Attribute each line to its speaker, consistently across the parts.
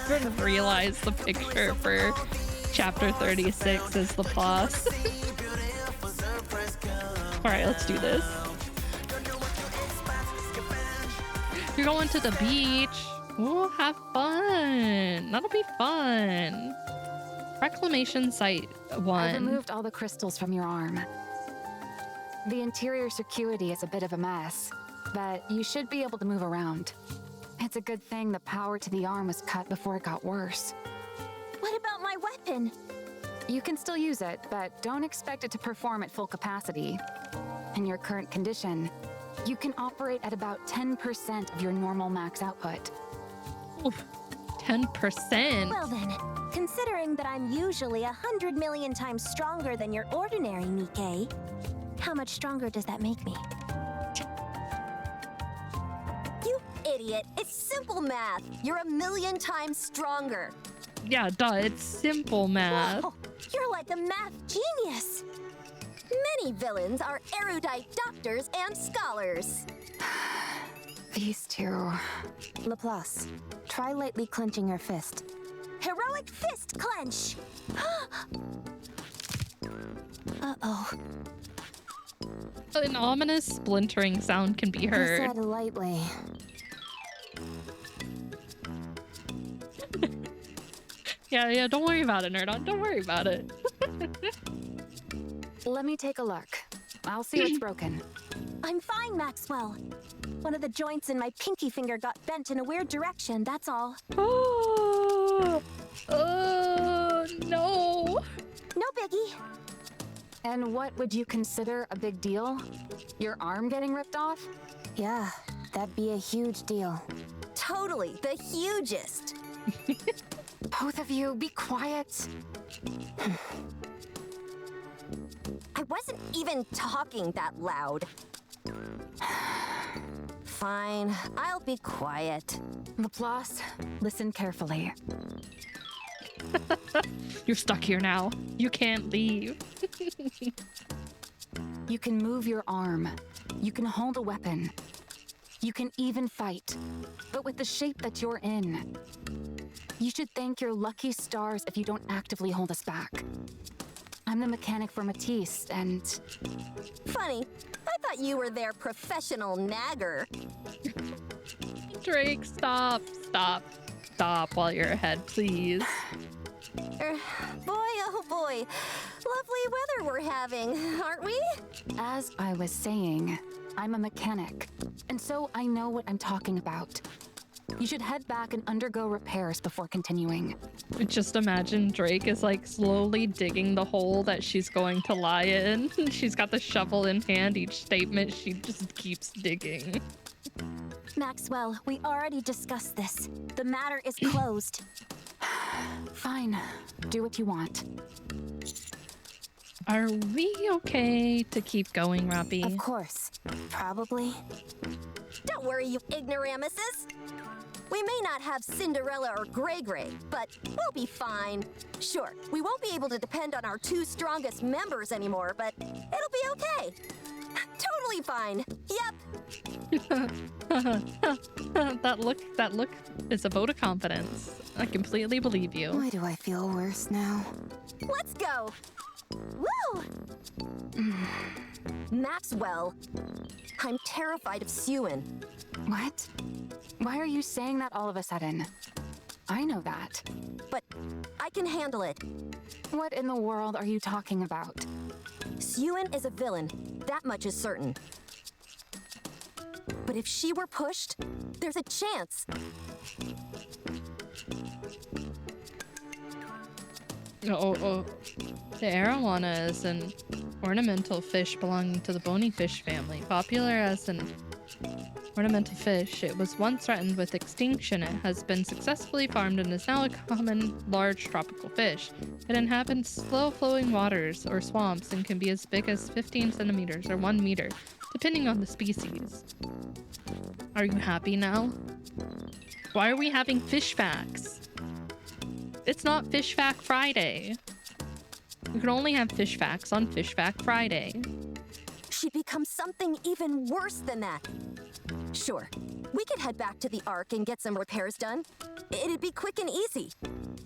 Speaker 1: even realize the picture for chapter 36 is the plus. Alright, let's do this. You're going to the beach. Ooh, have fun. That'll be fun. Reclamation Site 1.
Speaker 2: I've removed all the crystals from your arm. The interior circuity is a bit of a mess, but you should be able to move around. It's a good thing the power to the arm was cut before it got worse.
Speaker 3: What about my weapon?
Speaker 2: You can still use it, but don't expect it to perform at full capacity. In your current condition, you can operate at about 10% of your normal max output.
Speaker 1: Oof, 10%?
Speaker 3: Well then, considering that I'm usually 100 million times stronger than your ordinary Nikke, how much stronger does that make me? You idiot! It's simple math! You're 1,000,000 times stronger!
Speaker 1: Yeah, duh, it's simple math.
Speaker 3: Whoa, you're like a math genius! Many villains are erudite doctors and scholars.
Speaker 2: These two.
Speaker 3: Laplace, try lightly clenching your fist. Heroic fist clench! Uh-oh.
Speaker 1: An ominous splintering sound can be
Speaker 3: He
Speaker 1: heard.
Speaker 3: said lightly.
Speaker 1: Yeah, don't worry about it, Nerdon. Don't worry about it.
Speaker 2: Let me take a look. I'll see what's broken.
Speaker 3: I'm fine, Maxwell. One of the joints in my pinky finger got bent in a weird direction, that's all.
Speaker 1: Oh, no.
Speaker 3: No biggie.
Speaker 2: And what would you consider a big deal? Your arm getting ripped off?
Speaker 3: Yeah, that'd be a huge deal. Totally, the hugest.
Speaker 2: Both of you, be quiet.
Speaker 3: I wasn't even talking that loud. Fine, I'll be quiet.
Speaker 2: Laplace, listen carefully.
Speaker 1: You're stuck here now. You can't leave.
Speaker 2: You can move your arm. You can hold a weapon. You can even fight. But with the shape that you're in, you should thank your lucky stars if you don't actively hold us back. I'm the mechanic for Matisse, and...
Speaker 3: Funny, I thought you were their professional nagger.
Speaker 1: Drake, stop while you're ahead, please.
Speaker 3: Boy, oh boy. Lovely weather we're having, aren't we?
Speaker 2: As I was saying, I'm a mechanic, and so I know what I'm talking about. You should head back and undergo repairs before continuing.
Speaker 1: Just imagine Drake is like slowly digging the hole that she's going to lie in. She's got the shovel in hand. Each statement, she just keeps digging.
Speaker 3: Maxwell, we already discussed this. The matter is closed.
Speaker 2: Fine. Do what you want.
Speaker 1: Are we okay to keep going, Robbie?
Speaker 3: Of course. Probably. Don't worry, you ignoramuses. We may not have Cinderella or Gray Gray, but we'll be fine. Sure, we won't be able to depend on our two strongest members anymore, but it'll be okay. Totally fine. Yep.
Speaker 1: That look is a vote of confidence. I completely believe you.
Speaker 3: Why do I feel worse now? Let's go. Woo! Maxwell, I'm terrified of Suen.
Speaker 2: What? Why are you saying that all of a sudden? I know that.
Speaker 3: But I can handle it.
Speaker 2: What in the world are you talking about?
Speaker 3: Suen is a villain. That much is certain. But if she were pushed, there's a chance.
Speaker 1: Oh. The arowana is an ornamental fish belonging to the bony fish family. Popular as an ornamental fish, it was once threatened with extinction. It has been successfully farmed and is now a common large tropical fish. It inhabits slow-flowing waters or swamps and can be as big as 15 centimeters or 1 meter, depending on the species. Are you happy now? Why are we having fish facts? It's not Fish Fact Friday. You can only have fish facts on Fish Fact Friday.
Speaker 3: She becomes something even worse than that. Sure, we could head back to the Ark and get some repairs done. It'd be quick and easy.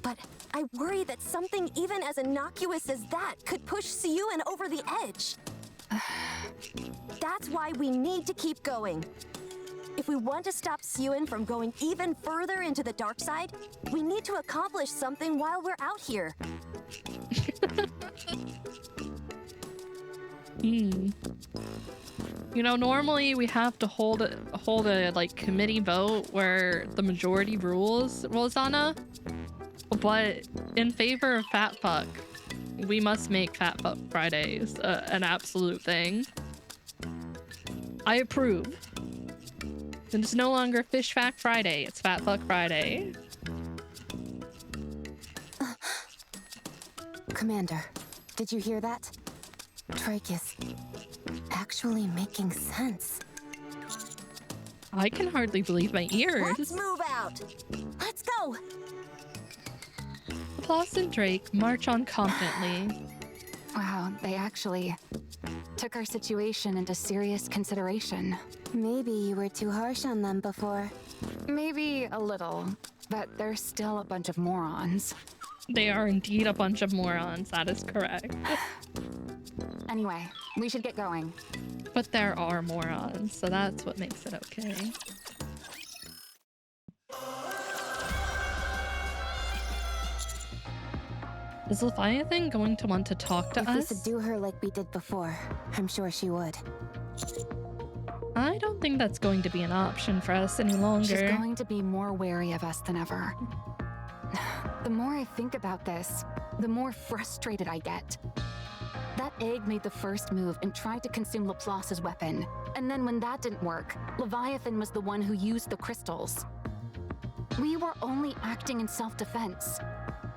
Speaker 3: But I worry that something even as innocuous as that could push Siyun over the edge. That's why we need to keep going. If we want to stop Siyun from going even further into the dark side, we need to accomplish something while we're out here.
Speaker 1: You know, normally we have to hold a like committee vote where the majority rules, Rosanna. But in favor of Fat Fuck, we must make Fat Fuck Fridays an absolute thing. I approve. And it's no longer Fish Fact Friday, it's Fat Fuck Friday.
Speaker 2: Commander, did you hear that? Drake is actually making sense.
Speaker 1: I can hardly believe my ears.
Speaker 3: Let's move out. Let's go.
Speaker 1: Floss and Drake march on confidently.
Speaker 2: Wow, they actually took our situation into serious consideration. Maybe you were too harsh on them before. Maybe a little, but they're still a bunch of morons.
Speaker 1: They are indeed a bunch of morons, that is correct.
Speaker 2: Anyway, we should get going.
Speaker 1: But there are morons, so that's what makes it okay. Is Leviathan going to want to talk to
Speaker 2: If
Speaker 1: us?
Speaker 2: we subdue her like we did before, I'm sure she would.
Speaker 1: I don't think that's going to be an option for us any longer.
Speaker 2: She's going to be more wary of us than ever. The more I think about this, the more frustrated I get. That egg made the first move and tried to consume Laplace's weapon. And then when that didn't work, Leviathan was the one who used the crystals. We were only acting in self-defense.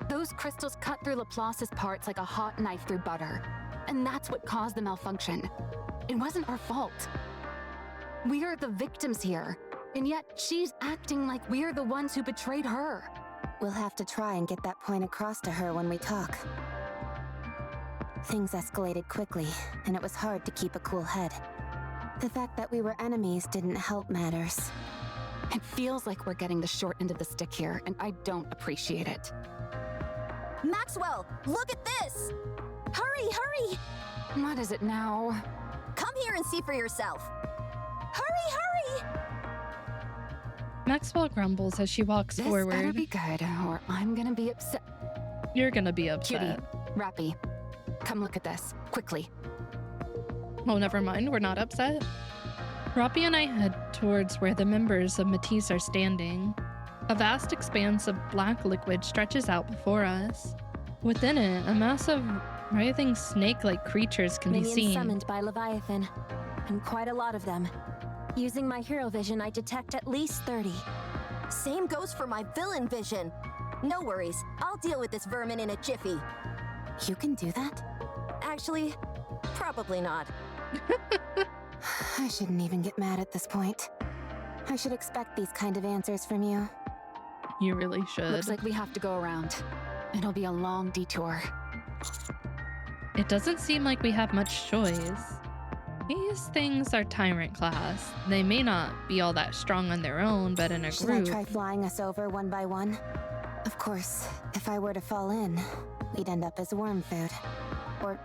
Speaker 2: Those crystals cut through Laplace's parts like a hot knife through butter. And that's what caused the malfunction. It wasn't our fault. We are the victims here. And yet she's acting like we're the ones who betrayed her. We'll have to try and get that point across to her when we talk. Things escalated quickly, and it was hard to keep a cool head. The fact that we were enemies didn't help matters. It feels like we're getting the short end of the stick here, and I don't appreciate it.
Speaker 3: Maxwell, look at this! Hurry, hurry!
Speaker 2: What is it now?
Speaker 3: Come here and see for yourself. Hurry, hurry!
Speaker 1: Maxwell grumbles as she walks
Speaker 2: This
Speaker 1: forward.
Speaker 2: better be good, or I'm gonna be upset.
Speaker 1: You're gonna be upset.
Speaker 2: Cutie, Rappy, come look at this, quickly.
Speaker 1: Oh, never mind. We're not upset. Roppy and I head towards where the members of Matisse are standing. A vast expanse of black liquid stretches out before us. Within it, a mass of writhing snake-like creatures can be
Speaker 3: Minions
Speaker 1: seen.
Speaker 3: summoned by Leviathan, and quite a lot of them. Using my hero vision, I detect at least 30. Same goes for my villain vision. No worries, I'll deal with this vermin in a jiffy.
Speaker 2: You can do that?
Speaker 3: Actually, probably not.
Speaker 2: I shouldn't even get mad at this point. I should expect these kind of answers from you.
Speaker 1: You really should.
Speaker 2: Looks like we have to go around. It'll be a long detour.
Speaker 1: It doesn't seem like we have much choice. These things are tyrant class. They may not be all that strong on their own, but in a
Speaker 2: Should
Speaker 1: group...
Speaker 2: I try flying us over one by one? Of course, if I were to fall in, we'd end up as worm food. Or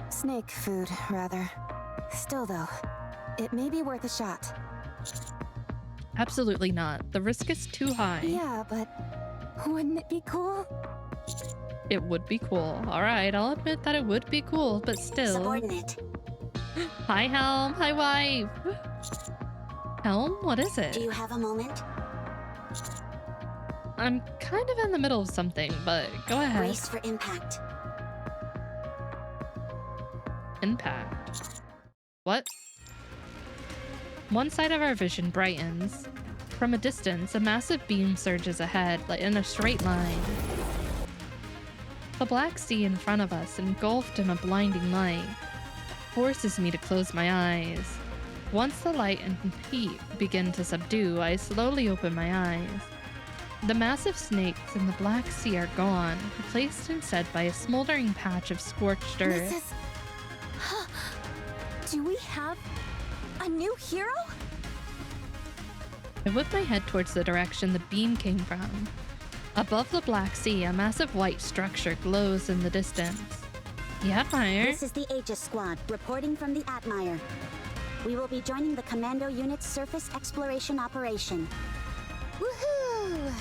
Speaker 2: snake food, rather. Still though, it may be worth a shot.
Speaker 1: Absolutely not. The risk is too high.
Speaker 2: Yeah, but wouldn't it be cool?
Speaker 1: It would be cool. Alright, I'll admit that it would be cool, but still...
Speaker 3: Subordinate.
Speaker 1: Hi, Helm. Hi, wife. Helm, what is it?
Speaker 3: Do you have a moment?
Speaker 1: I'm kind of in the middle of something, but go ahead.
Speaker 3: Brace for impact.
Speaker 1: Impact. What? One side of our vision brightens. From a distance, a massive beam surges ahead, like in a straight line. The black sea in front of us, engulfed in a blinding light, forces me to close my eyes. Once the light and heat begin to subdue, I slowly open my eyes. The massive snakes in the black sea are gone, replaced instead by a smoldering patch of scorched earth.
Speaker 3: Do we have a new hero?
Speaker 1: I whip my head towards the direction the beam came from. Above the Black Sea, a massive white structure glows in the distance. The Admire?
Speaker 4: This is the Aegis Squad, reporting from the Admire. We will be joining the Commando Unit's surface exploration operation. Woohoo!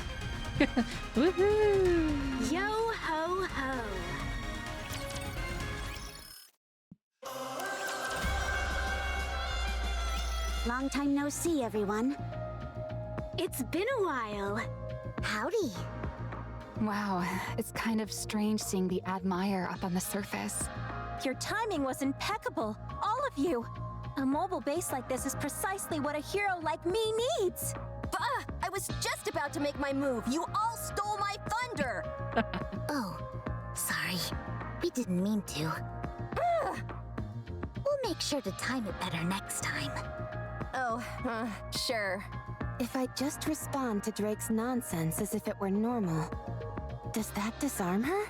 Speaker 1: Woohoo!
Speaker 4: Yo ho ho! Long time no see, everyone.
Speaker 5: It's been a while.
Speaker 4: Howdy.
Speaker 2: Wow, it's kind of strange seeing the Admire up on the surface.
Speaker 3: Your timing was impeccable, all of you. A mobile base like this is precisely what a hero like me needs. Bah! I was just about to make my move. You all stole my thunder.
Speaker 4: Oh, sorry. We didn't mean to. We'll make sure to time it better next time.
Speaker 3: Oh, sure.
Speaker 6: If I just respond to Drake's nonsense as if it were normal, does that disarm her?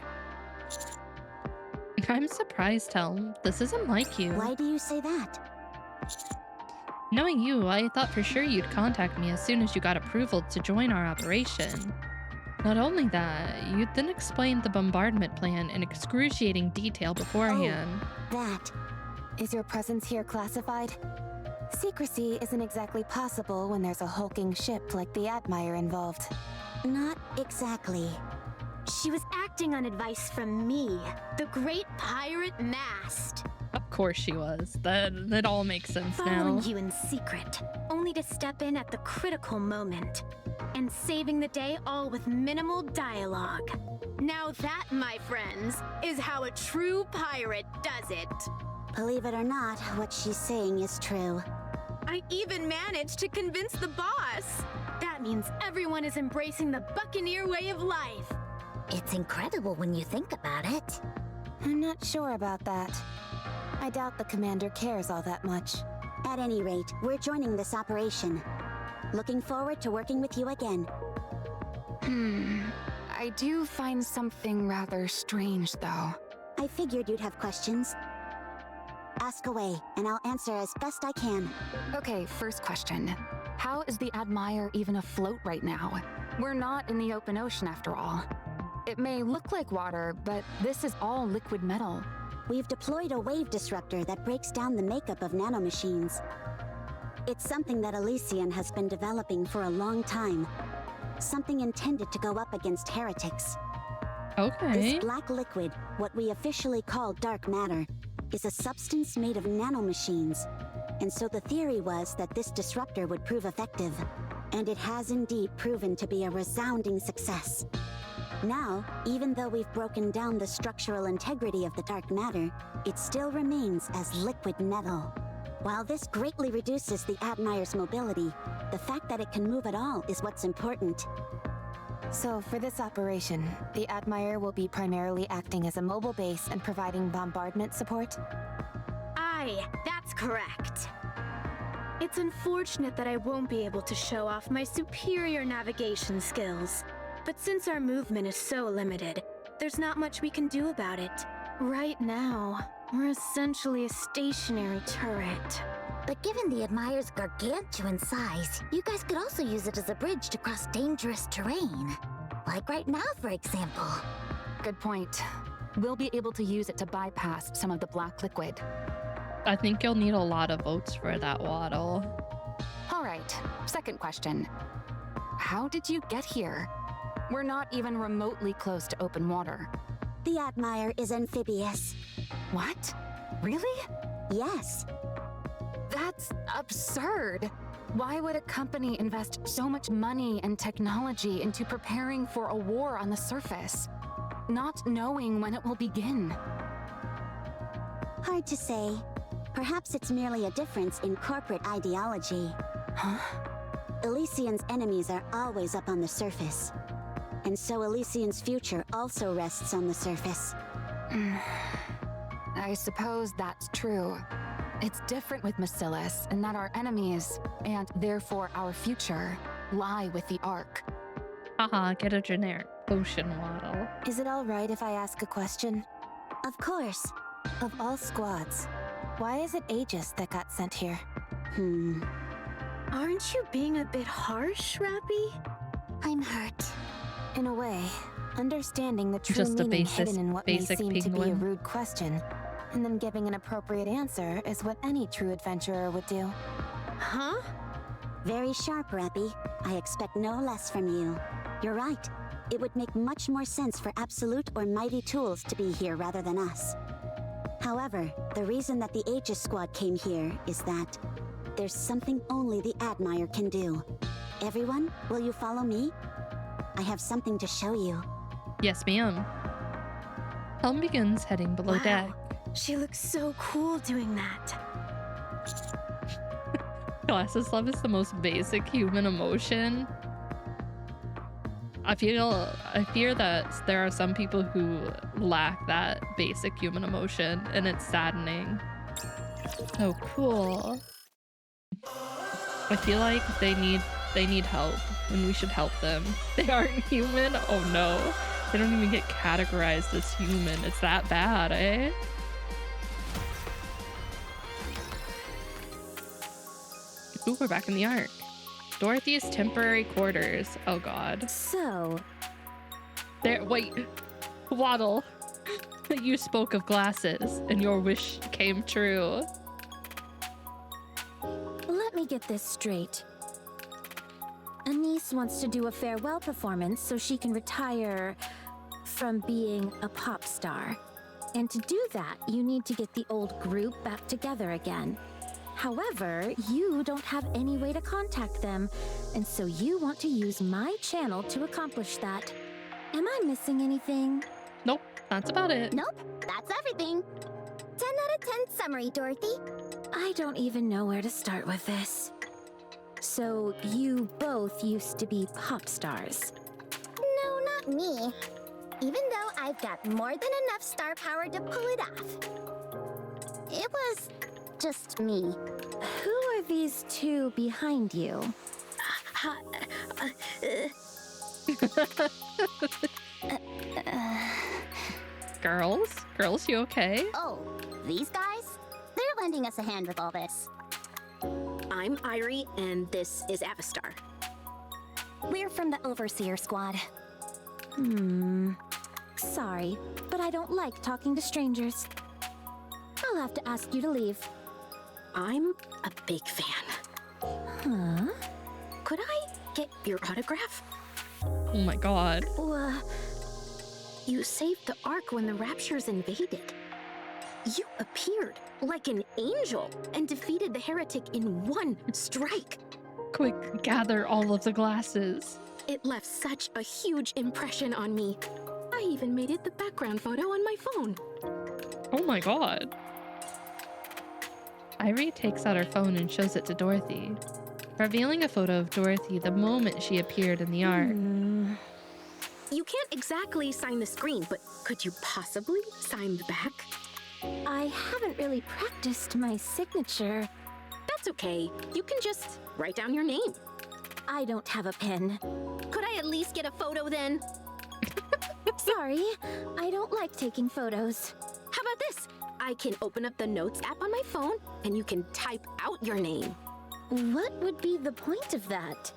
Speaker 1: I'm surprised, Helm. This isn't like you.
Speaker 4: Why do you say that?
Speaker 1: Knowing you, I thought for sure you'd contact me as soon as you got approval to join our operation. Not only that, you'd then explain the bombardment plan in excruciating detail beforehand.
Speaker 4: That.
Speaker 6: Is your presence here classified? Secrecy isn't exactly possible when there's a hulking ship like the Admire involved.
Speaker 4: Not exactly.
Speaker 5: She was acting on advice from me, the great pirate Mast.
Speaker 1: Of course she was. That all makes sense
Speaker 5: Following
Speaker 1: now.
Speaker 5: you in secret, only to step in at the critical moment. And saving the day all with minimal dialogue. Now that, my friends, is how a true pirate does it.
Speaker 4: Believe it or not, what she's saying is true.
Speaker 5: I even managed to convince the boss. That means everyone is embracing the Buccaneer way of life.
Speaker 4: It's incredible when you think about it.
Speaker 6: I'm not sure about that. I doubt the commander cares all that much.
Speaker 4: At any rate, we're joining this operation. Looking forward to working with you again.
Speaker 2: I do find something rather strange, though.
Speaker 4: I figured you'd have questions. Ask away, and I'll answer as best I can.
Speaker 2: Okay, first question. How is the Admire even afloat right now? We're not in the open ocean after all. It may look like water, but this is all liquid metal.
Speaker 4: We've deployed a wave disruptor that breaks down the makeup of nanomachines. It's something that Elysian has been developing for a long time. Something intended to go up against heretics.
Speaker 1: Okay.
Speaker 4: This black liquid, what we officially call dark matter, is a substance made of nanomachines. And so the theory was that this disruptor would prove effective. And it has indeed proven to be a resounding success. Now, even though we've broken down the structural integrity of the dark matter, it still remains as liquid metal. While this greatly reduces the Admire's mobility, the fact that it can move at all is what's important.
Speaker 6: So for this operation, the Admire will be primarily acting as a mobile base and providing bombardment support?
Speaker 5: Aye, that's correct. It's unfortunate that I won't be able to show off my superior navigation skills. But since our movement is so limited, there's not much we can do about it. Right now, we're essentially a stationary turret.
Speaker 4: But given the Admire's gargantuan size, you guys could also use it as a bridge to cross dangerous terrain. Like right now, for example.
Speaker 2: Good point. We'll be able to use it to bypass some of the black liquid.
Speaker 1: I think you'll need a lot of votes for that, Waddle.
Speaker 2: All right, second question. How did you get here? We're not even remotely close to open water.
Speaker 4: The Admire is amphibious.
Speaker 2: What? Really?
Speaker 4: Yes.
Speaker 2: That's absurd. Why would a company invest so much money and technology into preparing for a war on the surface, not knowing when it will begin?
Speaker 4: Hard to say. Perhaps it's merely a difference in corporate ideology.
Speaker 2: Huh?
Speaker 4: Elysian's enemies are always up on the surface. And so Elysian's future also rests on the surface.
Speaker 2: I suppose that's true. It's different with Macillus in that our enemies, and therefore our future, lie with the Ark.
Speaker 1: Haha, get a generic potion, Waddle.
Speaker 6: Is it all right if I ask a question?
Speaker 4: Of course.
Speaker 6: Of all squads, why is it Aegis that got sent here?
Speaker 5: Aren't you being a bit harsh, Rappy?
Speaker 6: I'm hurt. In a way, understanding the true
Speaker 1: Just a
Speaker 6: meaning hidden in what may
Speaker 1: basic
Speaker 6: seem to be a
Speaker 1: penguin.
Speaker 6: rude question, and then giving an appropriate answer is what any true adventurer would do.
Speaker 5: Huh?
Speaker 4: Very sharp, Rappy. I expect no less from you. You're right. It would make much more sense for Absolute or Mighty Tools to be here rather than us. However, the reason that the Aegis Squad came here is that there's something only the Admire can do. Everyone, will you follow me? I have something to show you.
Speaker 1: Yes, ma'am. Helm begins heading below deck.
Speaker 5: She looks so cool doing that.
Speaker 1: Glasses love is the most basic human emotion. I fear that there are some people who lack that basic human emotion, and it's saddening. Oh, cool. I feel like they need help, and we should help them. They aren't human? Oh no. They don't even get categorized as human. It's that bad, eh? Ooh, we're back in the arc. Dorothy's temporary quarters. Oh god.
Speaker 3: So,
Speaker 1: There, wait. Waddle. You spoke of glasses, and your wish came true.
Speaker 3: let me get this straight. A niece wants to do a farewell performance so she can retire from being a pop star. And to do that, you need to get the old group back together again. However, you don't have any way to contact them, and so you want to use my channel to accomplish that. Am I missing anything?
Speaker 1: Nope, that's about it.
Speaker 7: Nope, that's everything. 10 out of 10 summary, Dorothy.
Speaker 3: I don't even know where to start with this. So, you both used to be pop stars.
Speaker 7: No, not me. Even though I've got more than enough star power to pull it off. It was just me.
Speaker 3: Who are these two behind you?
Speaker 1: Girls, you okay?
Speaker 7: Oh, these guys? They're lending us a hand with all this.
Speaker 8: I'm Irie, and this is Avistar.
Speaker 7: We're from the Overseer Squad.
Speaker 3: Sorry, but I don't like talking to strangers. I'll have to ask you to leave.
Speaker 8: I'm a big fan.
Speaker 3: Huh?
Speaker 8: Could I get your autograph?
Speaker 1: Oh my god.
Speaker 8: You saved the Ark when the Raptures invaded. You appeared like an angel and defeated the heretic in one strike.
Speaker 1: Quick, gather all of the glasses.
Speaker 8: It left such a huge impression on me. I even made it the background photo on my phone.
Speaker 1: Oh my god. Irie takes out her phone and shows it to Dorothy, revealing a photo of Dorothy the moment she appeared in the arc.
Speaker 8: You can't exactly sign the screen, but could you possibly sign the back?
Speaker 3: I haven't really practiced my signature.
Speaker 8: That's okay. You can just write down your name.
Speaker 3: I don't have a pen.
Speaker 8: Could I at least get a photo then?
Speaker 3: Sorry, I don't like taking photos.
Speaker 8: How about this? I can open up the Notes app on my phone, and you can type out your name.
Speaker 3: What would be the point of that?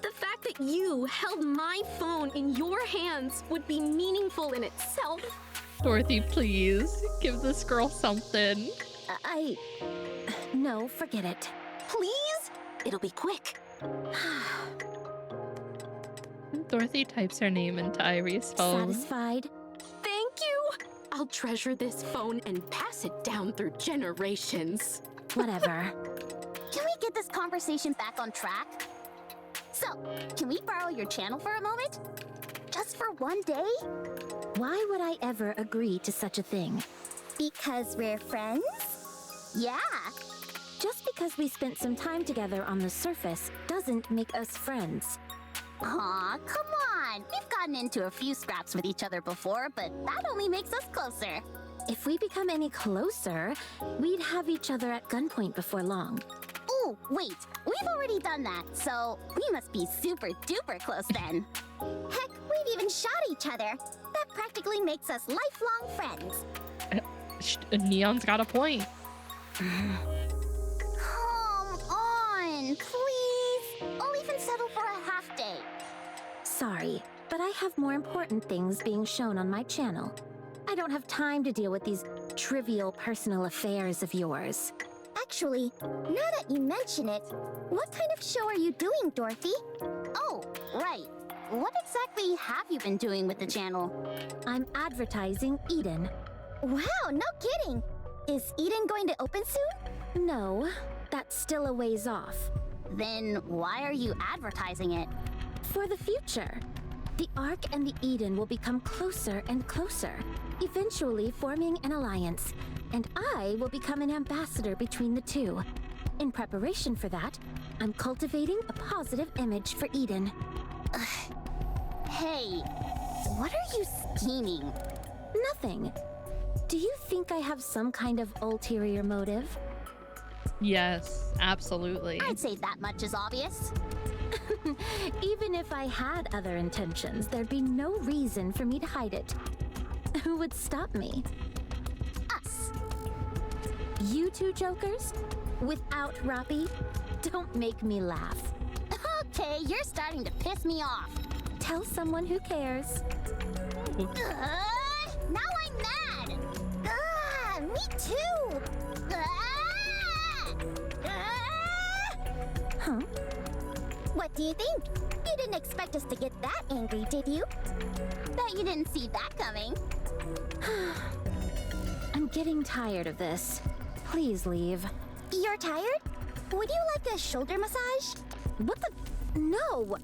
Speaker 8: The fact that you held my phone in your hands would be meaningful in itself.
Speaker 1: Dorothy, please, give this girl something.
Speaker 3: No, forget it.
Speaker 8: Please? It'll be quick.
Speaker 1: Dorothy types her name into Irie's phone.
Speaker 3: Satisfied?
Speaker 8: Thank you! I'll treasure this phone and pass it down through generations.
Speaker 3: Whatever.
Speaker 7: Can we get this conversation back on track? So, can we borrow your channel for a moment? Just for one day?
Speaker 3: Why would I ever agree to such a thing?
Speaker 7: Because we're friends? Yeah.
Speaker 3: Just because we spent some time together on the surface doesn't make us friends.
Speaker 7: Aw, come on. We've gotten into a few scraps with each other before, but that only makes us closer.
Speaker 3: If we become any closer, we'd have each other at gunpoint before long.
Speaker 7: Ooh, wait. We've already done that, so we must be super duper close then. Heck, we've even shot each other. That practically makes us lifelong friends.
Speaker 1: Neon's got a point.
Speaker 7: Come on, please.
Speaker 6: Sorry, but I have more important things being shown on my channel. I don't have time to deal with these trivial personal affairs of yours.
Speaker 7: Actually, now that you mention it, what kind of show are you doing, Dorothy? Oh, right. What exactly have you been doing with the channel?
Speaker 6: I'm advertising Eden.
Speaker 7: Wow, no kidding! Is Eden going to open soon?
Speaker 6: No, that's still a ways off.
Speaker 7: Then why are you advertising it?
Speaker 6: For the future. The Ark and the Eden will become closer and closer, eventually forming an alliance, and I will become an ambassador between the two. In preparation for that, I'm cultivating a positive image for Eden.
Speaker 7: Hey, what are you scheming?
Speaker 6: Nothing. Do you think I have some kind of ulterior motive?
Speaker 1: Yes, absolutely.
Speaker 7: I'd say that much is obvious.
Speaker 6: Even if I had other intentions, there'd be no reason for me to hide it. Who would stop me?
Speaker 7: Us.
Speaker 6: You two jokers? Without Roppy? Don't make me laugh.
Speaker 7: Okay, you're starting to piss me off.
Speaker 6: Tell someone who cares.
Speaker 7: Now I'm mad! Me too!
Speaker 6: Huh?
Speaker 7: What do you think? You didn't expect us to get that angry, did you? Bet you didn't see that coming.
Speaker 6: I'm getting tired of this. Please leave.
Speaker 7: You're tired? Would you like a shoulder massage?
Speaker 6: What the? No!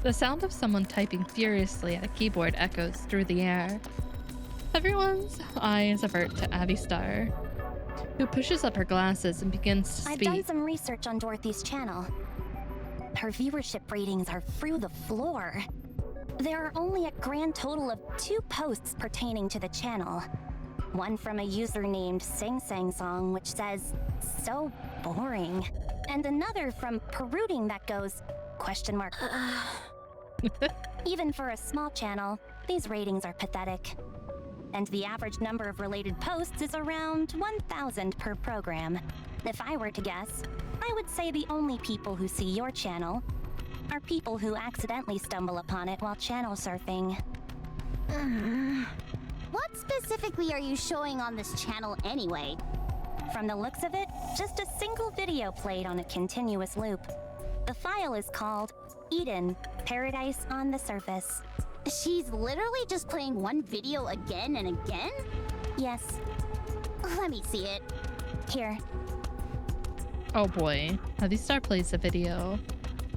Speaker 1: The sound of someone typing furiously at a keyboard echoes through the air. Everyone's eyes avert to Abby Star, who pushes up her glasses and begins to
Speaker 9: I've
Speaker 1: speak.
Speaker 9: done some research on Dorothy's channel. Her viewership ratings are through the floor. There are only a grand total of 2 posts pertaining to the channel. One from a user named Sing Sang Song, which says, "So boring." And another from Perooting that goes, question mark. Even for a small channel, these ratings are pathetic. And the average number of related posts is around 1,000 per program. If I were to guess, I would say the only people who see your channel are people who accidentally stumble upon it while channel surfing.
Speaker 7: What specifically are you showing on this channel anyway?
Speaker 9: From the looks of it, just a single video played on a continuous loop. The file is called Eden, Paradise on the Surface.
Speaker 7: She's literally just playing one video again and again?
Speaker 9: Yes,
Speaker 7: Let me see it.
Speaker 9: here.
Speaker 1: Oh boy, Abby Star plays a video.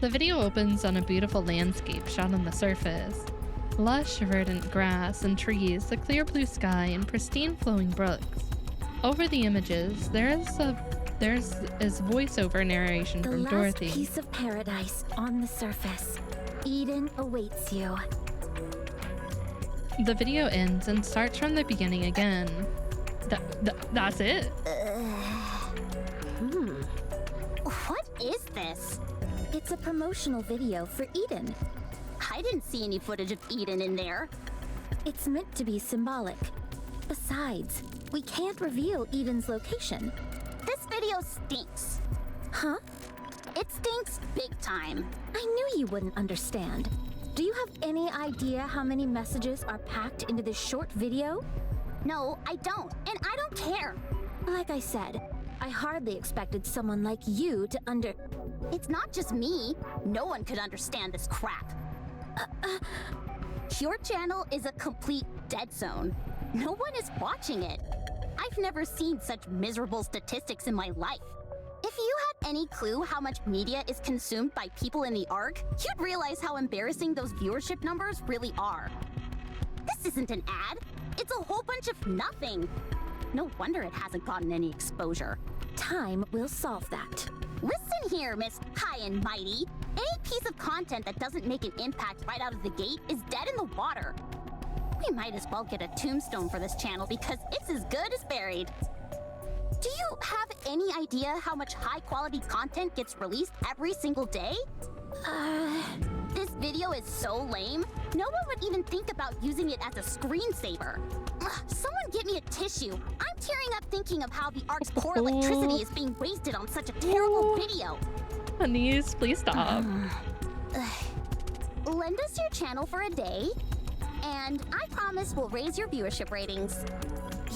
Speaker 1: The video opens on a beautiful landscape shot on the surface. Lush, verdant grass and trees, the clear blue sky, and pristine flowing brooks. Over the images, there's voiceover narration
Speaker 6: The
Speaker 1: from
Speaker 6: last
Speaker 1: Dorothy.
Speaker 6: piece of paradise on the surface. Eden awaits you.
Speaker 1: The video ends and starts from the beginning again. That's it?
Speaker 7: What is this?
Speaker 6: It's a promotional video for Eden.
Speaker 7: I didn't see any footage of Eden in there.
Speaker 6: It's meant to be symbolic. Besides, we can't reveal Eden's location.
Speaker 7: This video stinks.
Speaker 6: Huh?
Speaker 7: It stinks big time.
Speaker 6: I knew you wouldn't understand. Do you have any idea how many messages are packed into this short video?
Speaker 7: No, I don't, and I don't care.
Speaker 6: Like I said, I hardly expected someone like you to
Speaker 7: It's not just me. No one could understand this crap. Your channel is a complete dead zone. No one is watching it. I've never seen such miserable statistics in my life. If you had any clue how much media is consumed by people in the Ark, you'd realize how embarrassing those viewership numbers really are. This isn't an ad. It's a whole bunch of nothing. No wonder it hasn't gotten any exposure.
Speaker 6: Time will solve that.
Speaker 7: Listen here, Miss High and Mighty. Any piece of content that doesn't make an impact right out of the gate is dead in the water. We might as well get a tombstone for this channel because it's as good as buried. Do you have any idea how much high-quality content gets released every single day? This video is so lame, no one would even think about using it as a screensaver. Someone get me a tissue. I'm tearing up thinking of how the Ark's poor electricity is being wasted on such a terrible video.
Speaker 1: Honeys, please stop.
Speaker 7: Lend us your channel for a day, and I promise we'll raise your viewership ratings.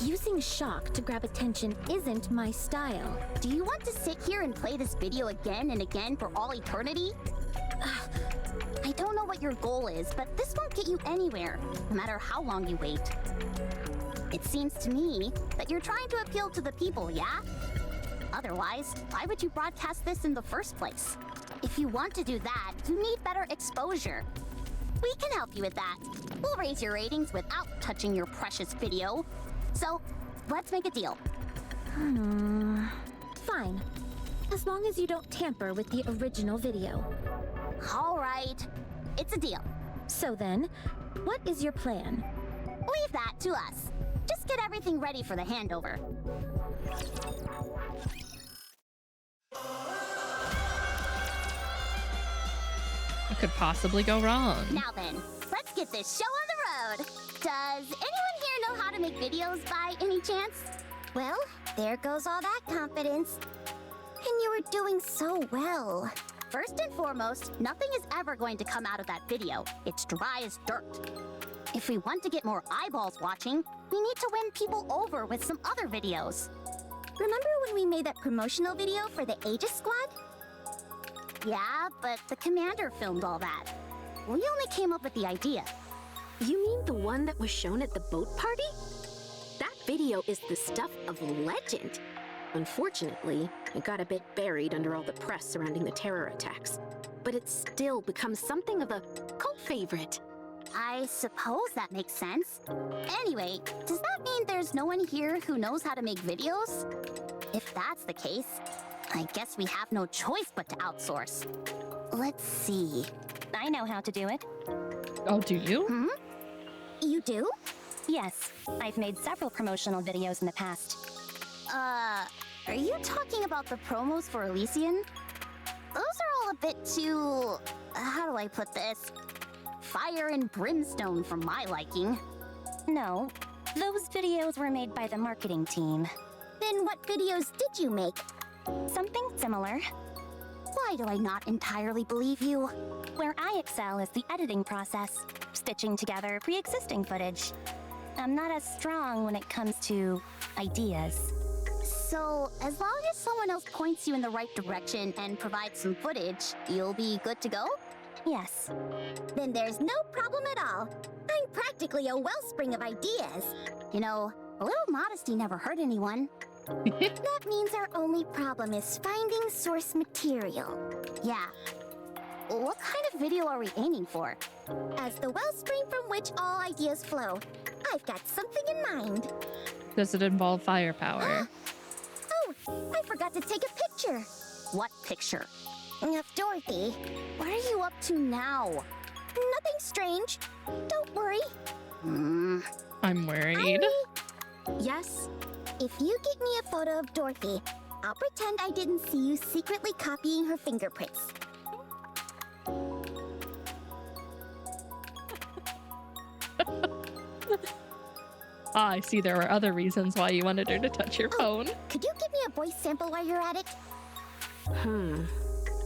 Speaker 6: Using shock to grab attention isn't my style.
Speaker 7: Do you want to sit here and play this video again and again for all eternity? I don't know what your goal is, but this won't get you anywhere, no matter how long you wait. It seems to me that you're trying to appeal to the people, yeah? Otherwise, why would you broadcast this in the first place? If you want to do that, you need better exposure. We can help you with that. We'll raise your ratings without touching your precious video. So, let's make a deal.
Speaker 6: Fine. As long as you don't tamper with the original video.
Speaker 7: All right, it's a deal.
Speaker 6: So then, what is your plan?
Speaker 7: Leave that to us. Just get everything ready for the handover.
Speaker 1: What could possibly go wrong?
Speaker 7: Now then, let's get this show on the road. Does anyone here know how to make videos by any chance?
Speaker 3: Well, there goes all that confidence. And you were doing so well.
Speaker 7: First and foremost, nothing is ever going to come out of that video. It's dry as dirt. If we want to get more eyeballs watching, we need to win people over with some other videos.
Speaker 3: Remember when we made that promotional video for the Aegis Squad?
Speaker 7: Yeah, but the commander filmed all that. We only came up with the idea.
Speaker 8: You mean the one that was shown at the boat party? That video is the stuff of legend. Unfortunately, it got a bit buried under all the press surrounding the terror attacks. But it's still become something of a cult favorite.
Speaker 7: I suppose that makes sense. Anyway, does that mean there's no one here who knows how to make videos? If that's the case, I guess we have no choice but to outsource. Let's see.
Speaker 9: I know how to do it.
Speaker 1: Oh, do you?
Speaker 7: You do?
Speaker 9: Yes, I've made several promotional videos in the past.
Speaker 7: Are you talking about the promos for Elysian? Those are all a bit too... how do I put this? Fire and brimstone for my liking.
Speaker 9: No, those videos were made by the marketing team.
Speaker 3: Then what videos did you make?
Speaker 9: Something similar.
Speaker 7: Why do I not entirely believe you?
Speaker 9: Where I excel is the editing process, stitching together pre-existing footage. I'm not as strong when it comes to ideas.
Speaker 7: So, as long as someone else points you in the right direction and provides some footage, you'll be good to go?
Speaker 9: Yes.
Speaker 3: Then there's no problem at all. I'm practically a wellspring of ideas.
Speaker 7: You know, a little modesty never hurt anyone.
Speaker 3: That means our only problem is finding source material.
Speaker 7: Yeah. What kind of video are we aiming for?
Speaker 3: As the wellspring from which all ideas flow, I've got something in mind.
Speaker 1: Does it involve firepower?
Speaker 3: Oh, I forgot to take a picture.
Speaker 7: What picture?
Speaker 3: Of Dorothy.
Speaker 7: What are you up to now?
Speaker 3: Nothing strange. Don't worry.
Speaker 1: I'm worried.
Speaker 8: Yes?
Speaker 3: If you get me a photo of Dorothy, I'll pretend I didn't see you secretly copying her fingerprints.
Speaker 1: I see there were other reasons why you wanted her to touch your phone.
Speaker 3: Could you give me a voice sample while you're at it?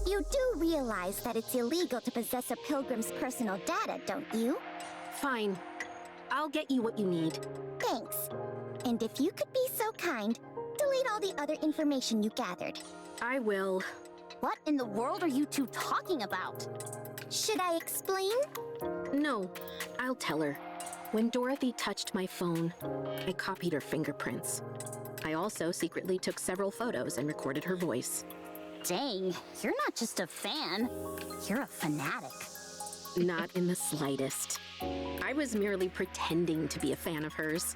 Speaker 3: You do realize that it's illegal to possess a pilgrim's personal data, don't you?
Speaker 8: Fine. I'll get you what you need.
Speaker 3: Thanks. And if you could be so kind, delete all the other information you gathered.
Speaker 8: I will.
Speaker 7: What in the world are you two talking about?
Speaker 3: Should I explain?
Speaker 8: No, I'll tell her. When Dorothy touched my phone, I copied her fingerprints. I also secretly took several photos and recorded her voice.
Speaker 7: Dang, you're not just a fan, you're a fanatic.
Speaker 8: Not in the slightest. I was merely pretending to be a fan of hers.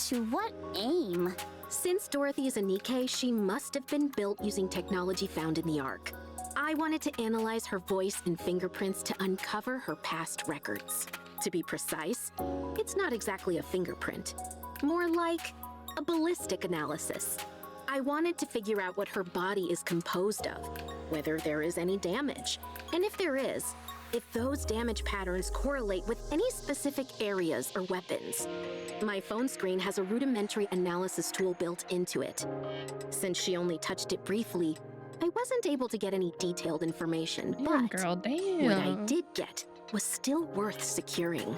Speaker 7: To what aim?
Speaker 8: Since Dorothy is a Nikke, she must have been built using technology found in the Ark. I wanted to analyze her voice and fingerprints to uncover her past records. To be precise, it's not exactly a fingerprint. More like a ballistic analysis. I wanted to figure out what her body is composed of, whether there is any damage, and if there is, if those damage patterns correlate with any specific areas or weapons. My phone screen has a rudimentary analysis tool built into it. Since she only touched it briefly, I wasn't able to get any detailed information,
Speaker 1: Damn,
Speaker 8: but
Speaker 1: girl, damn.
Speaker 8: what I did get was still worth securing.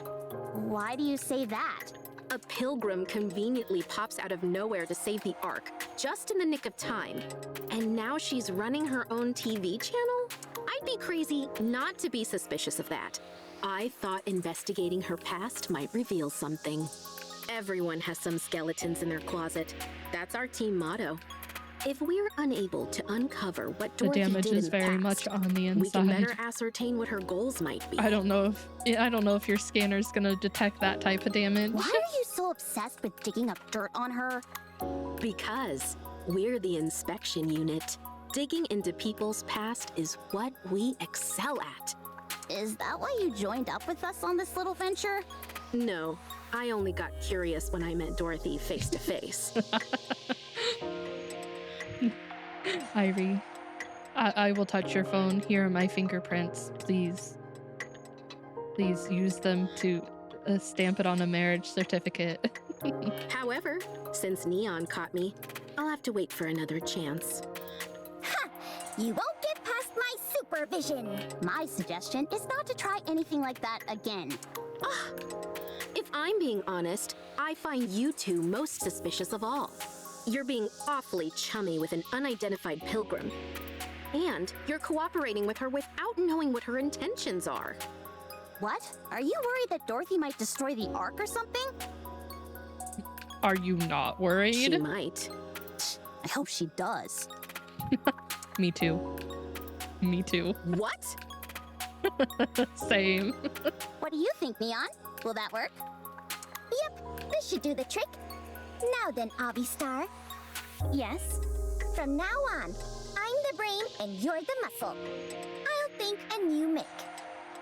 Speaker 7: Why do you say that?
Speaker 8: A pilgrim conveniently pops out of nowhere to save the Ark, just in the nick of time. And now she's running her own TV channel? I'd be crazy not to be suspicious of that. I thought investigating her past might reveal something. Everyone has some skeletons in their closet. That's our team motto. If we're unable to uncover what
Speaker 1: The
Speaker 8: Dorothy
Speaker 1: damage
Speaker 8: did in
Speaker 1: is
Speaker 8: the
Speaker 1: very
Speaker 8: past,
Speaker 1: much on the
Speaker 8: we can
Speaker 1: inside.
Speaker 8: better ascertain what her goals might be.
Speaker 1: I don't know if your scanner's gonna detect that type of damage.
Speaker 7: Why are you so obsessed with digging up dirt on her?
Speaker 8: Because we're the inspection unit. Digging into people's past is what we excel at.
Speaker 7: Is that why you joined up with us on this little venture?
Speaker 8: No, I only got curious when I met Dorothy face to face.
Speaker 1: Irie, I will touch your phone. Here are my fingerprints. Please use them to stamp it on a marriage certificate.
Speaker 8: However, since Neon caught me, I'll have to wait for another chance.
Speaker 7: Ha! You won't get past my supervision. My suggestion is not to try anything like that again.
Speaker 8: If I'm being honest, I find you two most suspicious of all. You're being awfully chummy with an unidentified pilgrim. And you're cooperating with her without knowing what her intentions are.
Speaker 7: What? Are you worried that Dorothy might destroy the Ark or something?
Speaker 1: Are you not worried?
Speaker 8: She might.
Speaker 7: I hope she does.
Speaker 1: Me too. Me too.
Speaker 8: What?
Speaker 1: Same.
Speaker 7: What do you think, Neon? Will that work?
Speaker 9: Yep, this should do the trick. Now then, Avistar. Yes? From now on, I'm the brain and you're the muscle. I'll think and you make.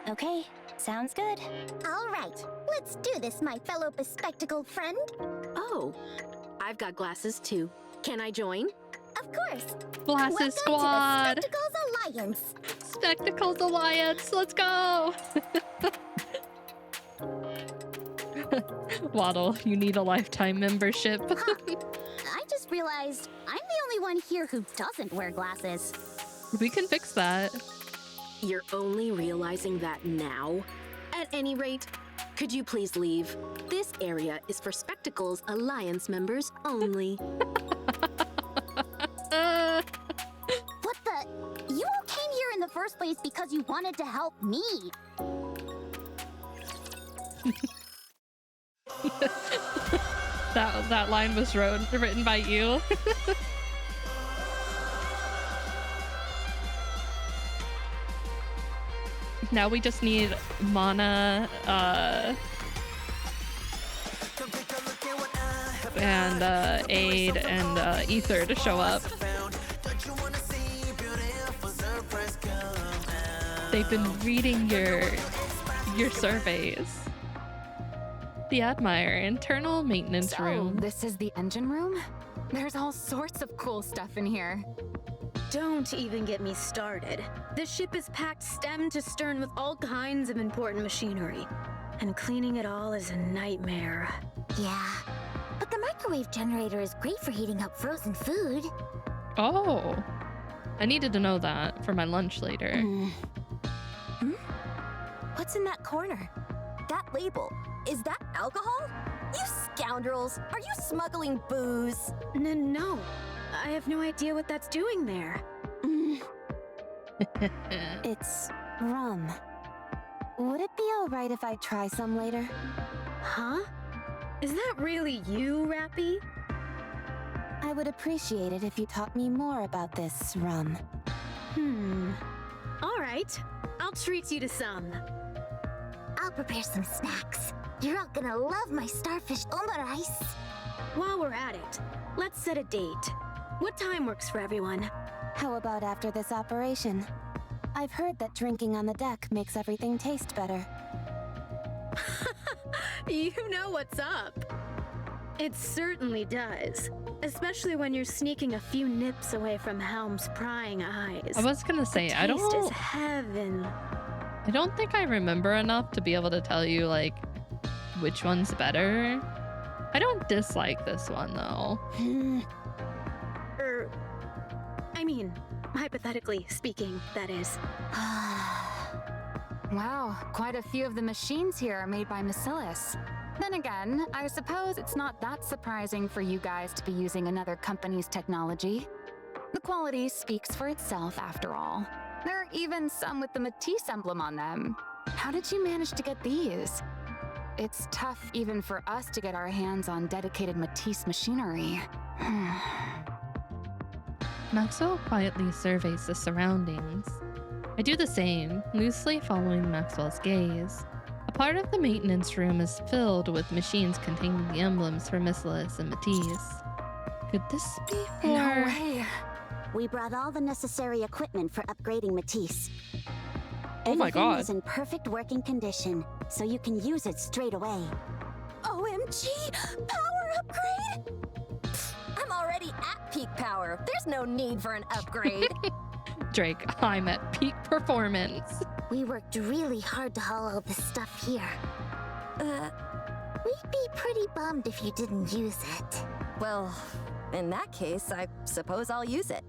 Speaker 6: Okay, sounds good.
Speaker 9: All right, let's do this, my fellow bespectacled friend.
Speaker 8: Oh, I've got glasses too. Can I join?
Speaker 9: Of course.
Speaker 1: Glasses
Speaker 9: Welcome
Speaker 1: Squad.
Speaker 9: to the Spectacles Alliance.
Speaker 1: Spectacles Alliance. Let's go. Waddle, you need a lifetime membership.
Speaker 7: I just realized I'm the only one here who doesn't wear glasses.
Speaker 1: We can fix that.
Speaker 8: You're only realizing that now? At any rate, could you please leave? This area is for Spectacles Alliance members only.
Speaker 7: What the? You all came here in the first place because you wanted to help me.
Speaker 1: That line was written by you. Now we just need Mana, and Aid and Ether to show up. They've been reading your surveys. The Admire internal maintenance room.
Speaker 2: This is the engine room? There's all sorts of cool stuff in here.
Speaker 5: Don't even get me started. The ship is packed stem to stern with all kinds of important machinery. And cleaning it all is a nightmare.
Speaker 9: Yeah, but the microwave generator is great for heating up frozen food.
Speaker 1: Oh, I needed to know that for my lunch later.
Speaker 2: What's in that corner?
Speaker 3: That label, is that alcohol? You scoundrels, are you smuggling booze?
Speaker 5: No, I have no idea what that's doing there.
Speaker 2: It's rum. Would it be alright if I try some later?
Speaker 5: Huh? Is that really you, Rappy?
Speaker 2: I would appreciate it if you taught me more about this rum.
Speaker 5: All right, I'll treat you to some.
Speaker 9: I'll prepare some snacks. You're all gonna love my starfish omurice.
Speaker 5: While we're at it, let's set a date. What time works for everyone?
Speaker 2: How about after this operation? I've heard that drinking on the deck makes everything taste better.
Speaker 5: You know what's up. It certainly does. Especially when you're sneaking a few nips away from Helm's prying eyes.
Speaker 1: I was gonna say,
Speaker 5: The
Speaker 1: I
Speaker 5: taste is heaven.
Speaker 1: don't think I remember enough to be able to tell you like which one's better. I don't dislike this one though.
Speaker 5: I mean, Hypothetically speaking, that is.
Speaker 2: Wow, quite a few of the machines here are made by Macillus. Then again, I suppose it's not that surprising for you guys to be using another company's technology. The quality speaks for itself after all. There are even some with the Matisse emblem on them. How did you manage to get these? It's tough even for us to get our hands on dedicated Matisse machinery.
Speaker 1: Maxwell quietly surveys the surroundings. I do the same, loosely following Maxwell's gaze. A part of the maintenance room is filled with machines containing the emblems for Macillus and Matisse. Could this be for...
Speaker 2: No way!
Speaker 4: We brought all the necessary equipment for upgrading Matisse.
Speaker 1: Oh my god.
Speaker 4: Everything is in perfect working condition, so you can use it straight away.
Speaker 3: OMG! Power upgrade? I'm already at peak power. There's no need for an upgrade.
Speaker 1: Drake, I'm at peak performance.
Speaker 9: We worked really hard to haul all this stuff here. We'd be pretty bummed if you didn't use it.
Speaker 3: Well, in that case, I suppose I'll use it.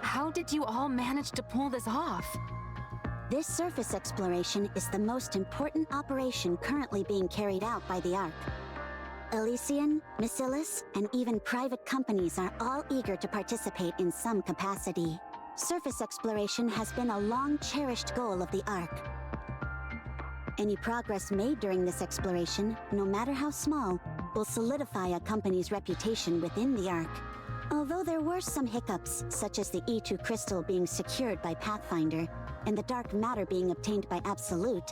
Speaker 2: How did you all manage to pull this off?
Speaker 4: This surface exploration is the most important operation currently being carried out by the Ark. Elysian, Macillus, and even private companies are all eager to participate in some capacity. Surface exploration has been a long-cherished goal of the Ark. Any progress made during this exploration, no matter how small, will solidify a company's reputation within the Ark. Although there were some hiccups, such as the E2 crystal being secured by Pathfinder and the dark matter being obtained by Absolute,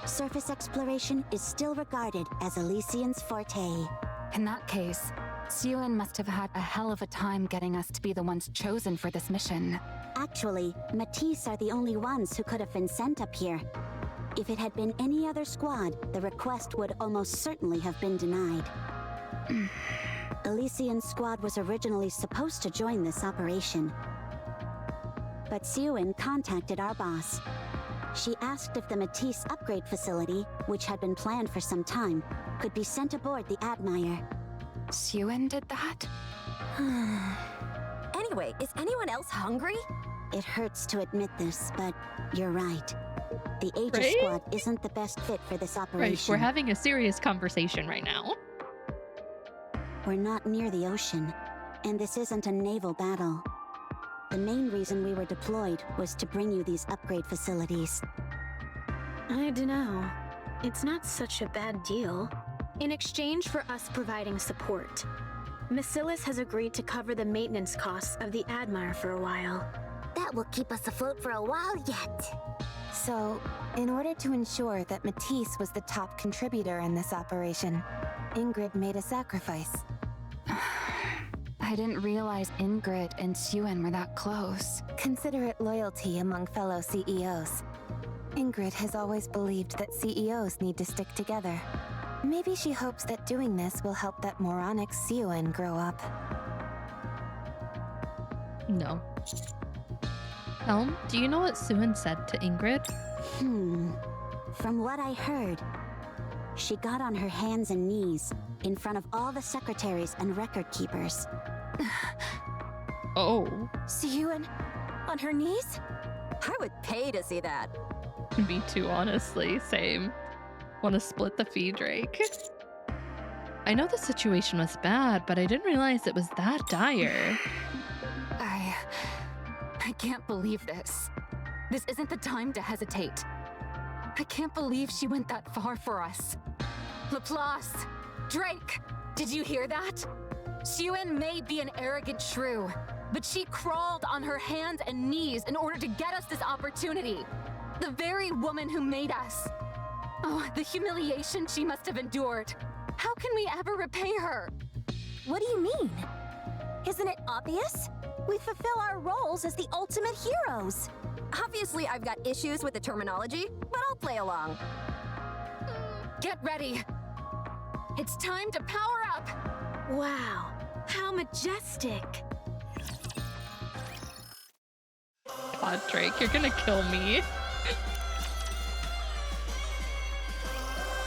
Speaker 4: surface exploration is still regarded as Elysian's forte.
Speaker 2: In that case, Suen must have had a hell of a time getting us to be the ones chosen for this mission.
Speaker 4: Actually, Matisse are the only ones who could have been sent up here. If it had been any other squad, the request would almost certainly have been denied. Elysian's squad was originally supposed to join this operation. But Suen contacted our boss. She asked if the Matisse upgrade facility, which had been planned for some time, could be sent aboard the Admire.
Speaker 2: Suen did that?
Speaker 3: Anyway, is anyone else hungry?
Speaker 4: It hurts to admit this, but you're right. The Aegis
Speaker 1: Right?
Speaker 4: squad isn't the best fit for this
Speaker 1: Right,
Speaker 4: operation.
Speaker 1: we're having a serious conversation right now.
Speaker 4: We're not near the ocean, and this isn't a naval battle. The main reason we were deployed was to bring you these upgrade facilities.
Speaker 5: I dunno. It's not such a bad deal. In exchange for us providing support, Macillus has agreed to cover the maintenance costs of the Admire for a while.
Speaker 9: That will keep us afloat for a while yet.
Speaker 6: So, in order to ensure that Matisse was the top contributor in this operation, Ingrid made a sacrifice.
Speaker 2: I didn't realize Ingrid and Suen were that close.
Speaker 6: Considerate loyalty among fellow CEOs. Ingrid has always believed that CEOs need to stick together. Maybe she hopes that doing this will help that moronic Suen grow up.
Speaker 1: No. Elm, do you know what Suen said to Ingrid?
Speaker 4: From what I heard, she got on her hands and knees in front of all the secretaries and record keepers.
Speaker 1: Oh.
Speaker 6: Suen? On her knees?
Speaker 3: I would pay to see that.
Speaker 1: Me too, honestly. Same. Want to split the fee, Drake? I know the situation was bad, but I didn't realize it was that dire.
Speaker 2: I can't believe this. This isn't the time to hesitate. I can't believe she went that far for us. Laplace! Drake! Did you hear that? Suen may be an arrogant shrew, but she crawled on her hands and knees in order to get us this opportunity. The very woman who made us. Oh, the humiliation she must have endured. How can we ever repay her?
Speaker 3: What do you mean? Isn't it obvious? We fulfill our roles as the ultimate heroes. Obviously, I've got issues with the terminology, but I'll play along.
Speaker 2: Get ready. It's time to power up.
Speaker 5: Wow, how majestic.
Speaker 1: God, Drake, you're gonna kill me.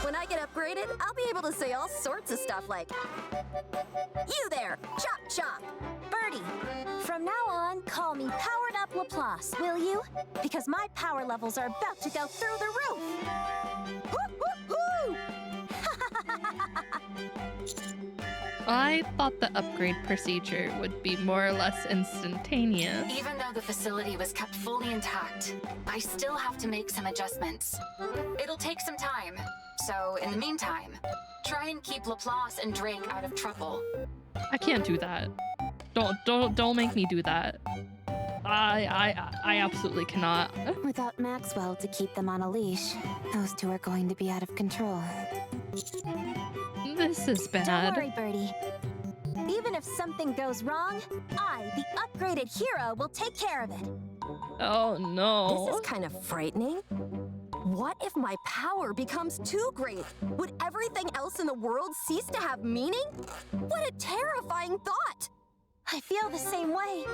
Speaker 3: When I get upgraded, I'll be able to say all sorts of stuff like, "You there, chop chop, Birdie." From now
Speaker 9: everyone call me Powered Up Laplace, will you? Because my power levels are about to go through the roof! Woo-hoo-hoo!
Speaker 1: I thought the upgrade procedure would be more or less instantaneous.
Speaker 2: Even though the facility was kept fully intact, I still have to make some adjustments. It'll take some time, so in the meantime, try and keep Laplace and Drake out of trouble.
Speaker 1: I can't do that. Don't make me do that. I absolutely cannot.
Speaker 2: Without Maxwell to keep them on a leash, those two are going to be out of control.
Speaker 1: This is bad.
Speaker 9: Don't worry, Birdie. Even if something goes wrong, I, the upgraded hero, will take care of it.
Speaker 1: Oh no.
Speaker 3: This is kind of frightening. What if my power becomes too great? Would everything else in the world cease to have meaning? What a terrifying thought!
Speaker 9: I feel the same way.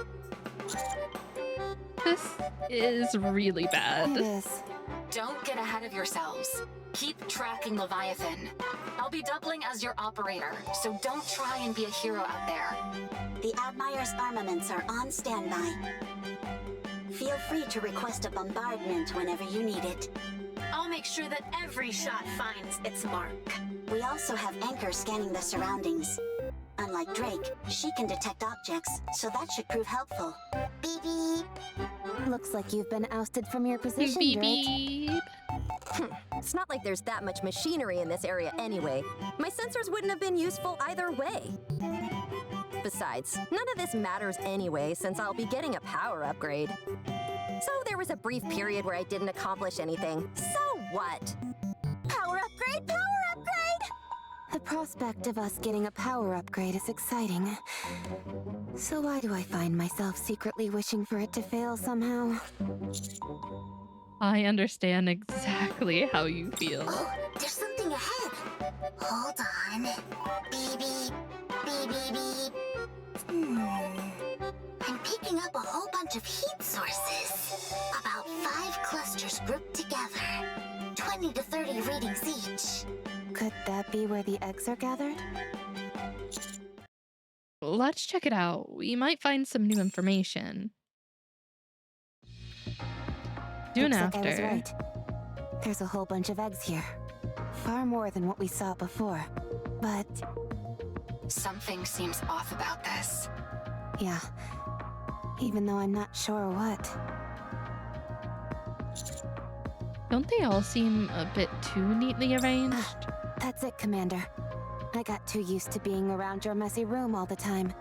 Speaker 1: This is really bad.
Speaker 2: It is. Don't get ahead of yourselves. Keep tracking Leviathan. I'll be doubling as your operator, so don't try and be a hero out there.
Speaker 4: The Admire's armaments are on standby. Feel free to request a bombardment whenever you need it.
Speaker 5: I'll make sure that every shot finds its mark.
Speaker 4: We also have Anchor scanning the surroundings. Unlike Drake, she can detect objects, so that should prove helpful. Beep beep.
Speaker 2: Looks like you've been ousted from your position,
Speaker 1: Beep
Speaker 2: Drake.
Speaker 1: beep.
Speaker 3: It's not like there's that much machinery in this area anyway. My sensors wouldn't have been useful either way. Besides, none of this matters anyway, since I'll be getting a power upgrade. So there was a brief period where I didn't accomplish anything. So what?
Speaker 9: Power upgrade, power upgrade!
Speaker 2: The prospect of us getting a power upgrade is exciting. So why do I find myself secretly wishing for it to fail somehow?
Speaker 1: I understand exactly how you feel.
Speaker 4: Oh, there's something ahead. Hold on. Beep beep. Beep beep beep. I'm picking up a whole bunch of heat sources. About 5 clusters grouped together. 20 to 30 readings each.
Speaker 2: Could that be where the eggs are gathered?
Speaker 1: Let's check it out. We might find some new information. Soon
Speaker 2: Looks like I was
Speaker 1: after.
Speaker 2: right. There's a whole bunch of eggs here. Far more than what we saw before. But something seems off about this. Yeah. Even though I'm not sure what.
Speaker 1: Don't they all seem a bit too neatly arranged?
Speaker 2: That's it, Commander. I got too used to being around your messy room all the time.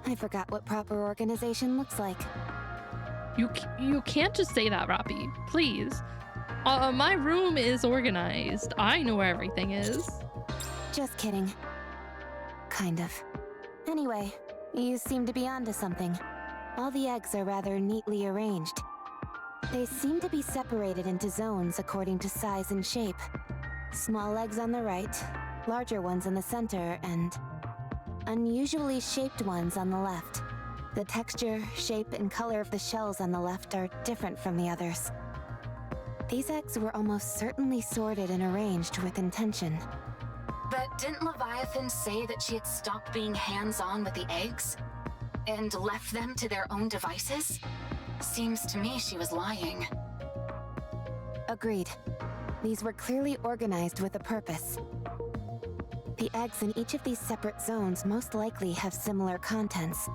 Speaker 2: I forgot what proper organization looks like.
Speaker 1: You can't just say that, Roppy. Please. My room is organized. I know where everything is.
Speaker 2: Just kidding. Kind of. Anyway, you seem to be onto something. All the eggs are rather neatly arranged. They seem to be separated into zones according to size and shape. Small eggs on the right, larger ones in the center, and unusually shaped ones on the left. The texture, shape, and color of the shells on the left are different from the others. These eggs were almost certainly sorted and arranged with intention. But didn't Leviathan say that she had stopped being hands-on with the eggs? And left them to their own devices? Seems to me she was lying. Agreed. These were clearly organized with a purpose. The eggs in each of these separate zones most likely have similar contents.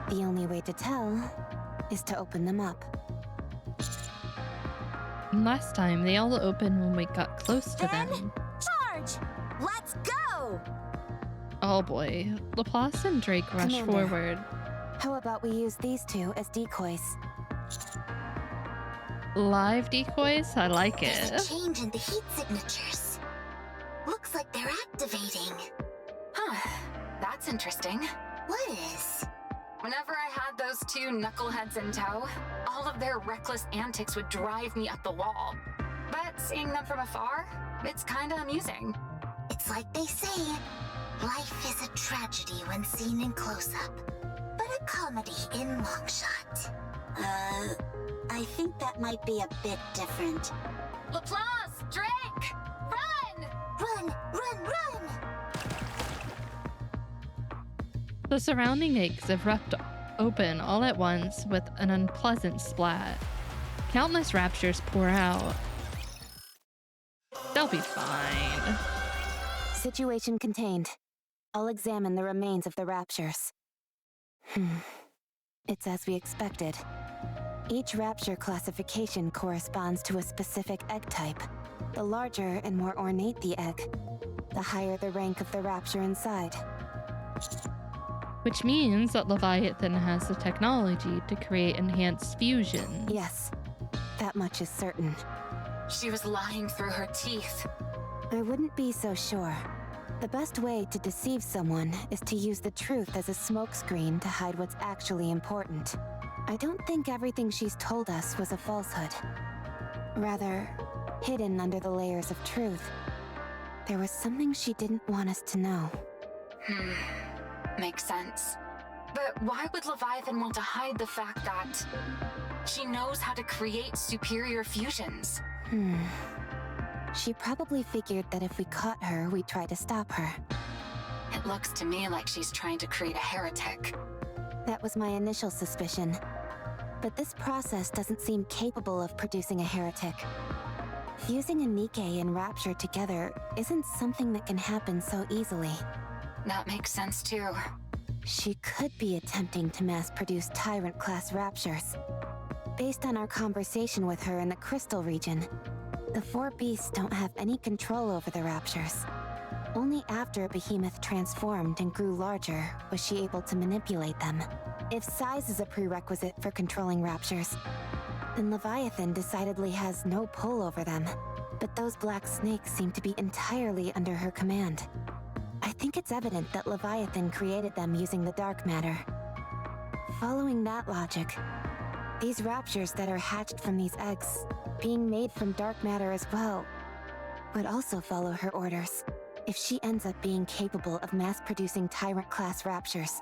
Speaker 2: The only way to tell is to open them up.
Speaker 1: Last time, they all opened when we got close to
Speaker 3: Then
Speaker 1: them.
Speaker 3: charge! Let's go!
Speaker 1: Oh boy. Laplace and Drake rush
Speaker 2: Commander.
Speaker 1: forward.
Speaker 2: How about we use these two as decoys?
Speaker 1: Live decoys? I like
Speaker 4: There's a
Speaker 1: it.
Speaker 4: change in the heat signatures. Looks like they're activating.
Speaker 2: Huh, that's interesting.
Speaker 4: What is?
Speaker 2: Whenever I had those two knuckleheads in tow, all of their reckless antics would drive me up the wall. But seeing them from afar, it's kinda amusing.
Speaker 4: It's like they say, life is a tragedy when seen in close-up, but a comedy in long-shot. I think that might be a bit different.
Speaker 2: Laplace! Drake! Run!
Speaker 4: Run, run, run!
Speaker 1: The surrounding eggs erupt open all at once with an unpleasant splat. Countless raptures pour out. They'll be fine.
Speaker 2: Situation contained. I'll examine the remains of the raptures. It's as we expected. Each rapture classification corresponds to a specific egg type. The larger and more ornate the egg, the higher the rank of the rapture inside.
Speaker 1: Which means that Leviathan has the technology to create enhanced fusions.
Speaker 2: Yes, that much is certain.
Speaker 10: She was lying through her teeth.
Speaker 2: I wouldn't be so sure. The best way to deceive someone is to use the truth as a smokescreen to hide what's actually important. I don't think everything she's told us was a falsehood. Rather, hidden under the layers of truth, there was something she didn't want us to know.
Speaker 10: Makes sense. But why would Leviathan want to hide the fact that she knows how to create superior fusions?
Speaker 2: She probably figured that if we caught her, we'd try to stop her.
Speaker 10: It looks to me like she's trying to create a heretic.
Speaker 2: That was my initial suspicion. But this process doesn't seem capable of producing a heretic. Fusing a Nikke and Rapture together isn't something that can happen so easily.
Speaker 10: That makes sense too.
Speaker 2: She could be attempting to mass-produce Tyrant-class Raptures. Based on our conversation with her in the Crystal region, the four beasts don't have any control over the Raptures. Only after Behemoth transformed and grew larger was she able to manipulate them. If size is a prerequisite for controlling Raptures, then Leviathan decidedly has no pull over them. But those black snakes seem to be entirely under her command. I think it's evident that Leviathan created them using the dark matter. Following that logic, these Raptures that are hatched from these eggs, being made from dark matter as well, would also follow her orders. If she ends up being capable of mass-producing Tyrant-class Raptures,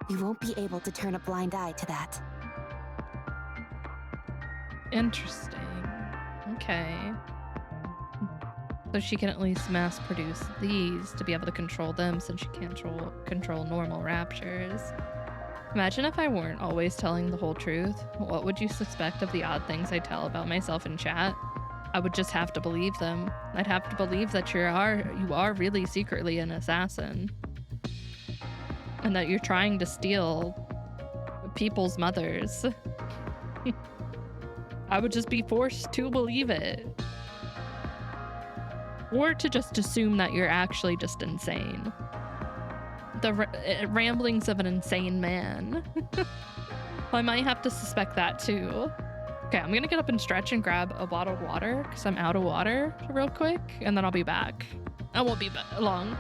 Speaker 2: we won't be able to turn a blind eye to that.
Speaker 1: Interesting. Okay. So she can at least mass produce these to be able to control them since she can't control normal raptures. Imagine if I weren't always telling the whole truth. What would you suspect of the odd things I tell about myself in chat? I would just have to believe them. I'd have to believe that you are really secretly an assassin. And that you're trying to steal people's mothers. I would just be forced to believe it. Or to just assume that you're actually just insane. The ramblings of an insane man. I might have to suspect that too. Okay, I'm gonna get up and stretch and grab a bottle of water because I'm out of water real quick, and then I'll be back. I won't be long.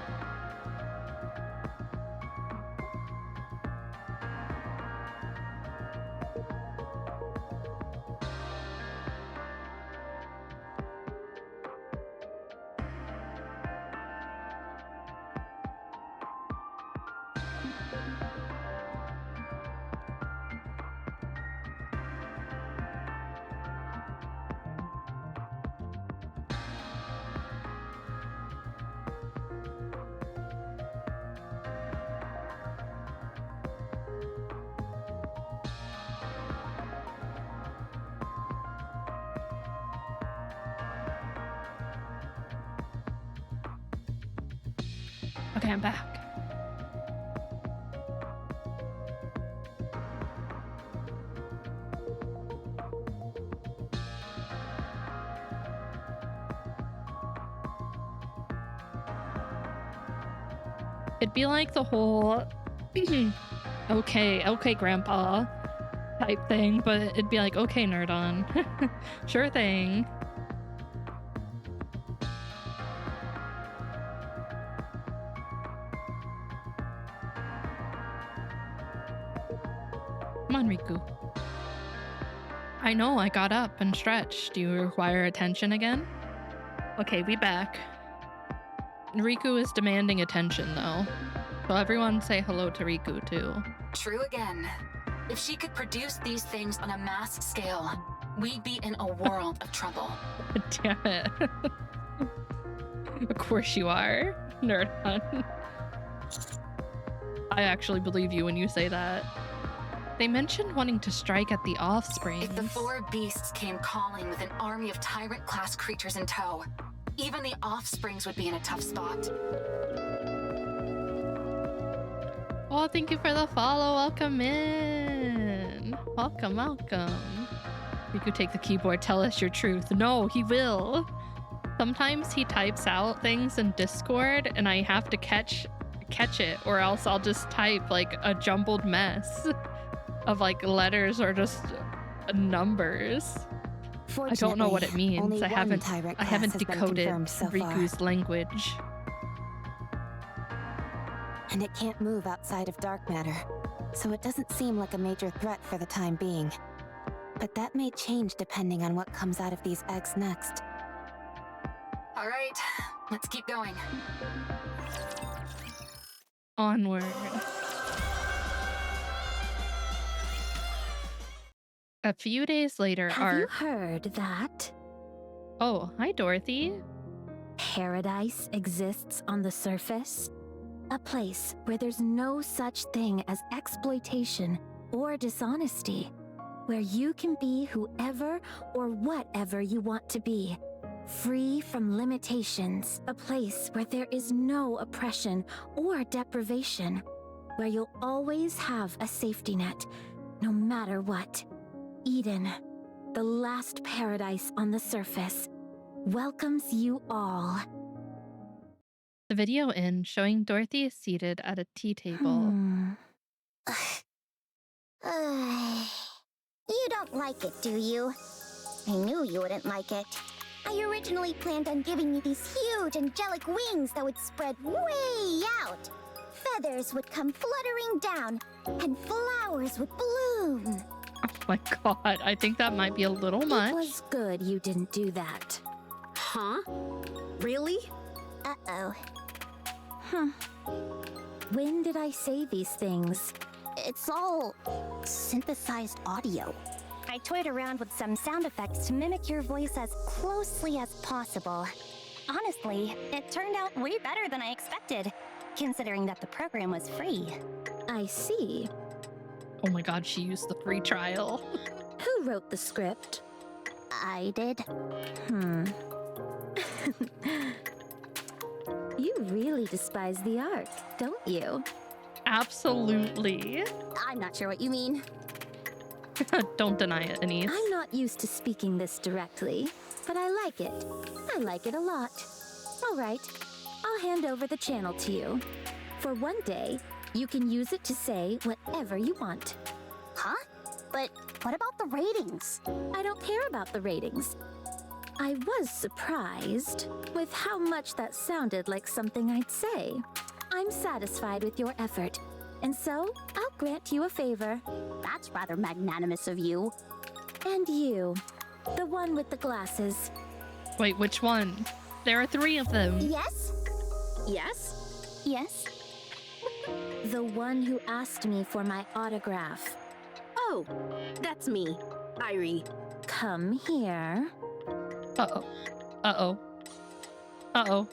Speaker 1: Okay, I'm back. It'd be like the whole okay grandpa type thing, but it'd be like, okay, nerd on. Sure thing. Come on, Riku. I know, I got up and stretched. Do you require attention again? Okay, we back. Riku is demanding attention, though. So everyone say hello to Riku, too.
Speaker 10: True again. If she could produce these things on a mass scale, we'd be in a world of trouble.
Speaker 1: Damn it. Of course you are, nerd. I actually believe you when you say that. They mentioned wanting to strike at the offspring.
Speaker 10: If the four beasts came calling with an army of tyrant-class creatures in tow, even the offsprings would be in a tough spot.
Speaker 1: Oh, thank you for the follow. Welcome in. Welcome, welcome. You could take the keyboard. Tell us your truth. No, he will. Sometimes he types out things in Discord and I have to catch it, or else I'll just type like a jumbled mess of like letters or just numbers. I don't know what it means. I haven't decoded Riku's language.
Speaker 2: And it can't move outside of dark matter, so it doesn't seem like a major threat for the time being. But that may change depending on what comes out of these eggs next.
Speaker 10: All right, let's keep going.
Speaker 1: Onward. A few days later,
Speaker 6: Have you heard that
Speaker 1: Oh, hi, Dorothy.
Speaker 6: paradise exists on the surface? A place where there's no such thing as exploitation or dishonesty, where you can be whoever or whatever you want to be, free from limitations. A place where there is no oppression or deprivation, where you'll always have a safety net, no matter what. Eden, the last paradise on the surface, welcomes you all.
Speaker 1: The video ends showing Dorothy is seated at a tea table.
Speaker 9: You don't like it, do you? I knew you wouldn't like it. I originally planned on giving you these huge angelic wings that would spread way out. Feathers would come fluttering down, and flowers would bloom.
Speaker 1: Oh my god, I think that might be a little much.
Speaker 6: It was good you didn't do that.
Speaker 8: Huh? Really?
Speaker 9: Uh-oh.
Speaker 6: When did I say these things?
Speaker 9: It's all synthesized audio. I toyed around with some sound effects to mimic your voice as closely as possible. Honestly, it turned out way better than I expected, considering that the program was free.
Speaker 6: I see.
Speaker 1: Oh my god, she used the free trial.
Speaker 6: Who wrote the script?
Speaker 9: I did.
Speaker 6: You really despise the art, don't you?
Speaker 1: Absolutely.
Speaker 9: I'm not sure what you mean.
Speaker 1: Don't deny it, Anise.
Speaker 6: I'm not used to speaking this directly, but I like it. I like it a lot. All right, I'll hand over the channel to you. For one day, you can use it to say whatever you want.
Speaker 9: Huh? But what about the ratings?
Speaker 6: I don't care about the ratings. I was surprised with how much that sounded like something I'd say. I'm satisfied with your effort, and so I'll grant you a favor.
Speaker 9: That's rather magnanimous of you.
Speaker 6: And you, the one with the glasses.
Speaker 1: Wait, which one? There are 3 of them.
Speaker 9: Yes?
Speaker 8: Yes?
Speaker 9: Yes?
Speaker 6: The one who asked me for my autograph.
Speaker 8: Oh, that's me, Irie.
Speaker 6: Come here.
Speaker 1: Uh-oh. Uh-oh. Uh-oh.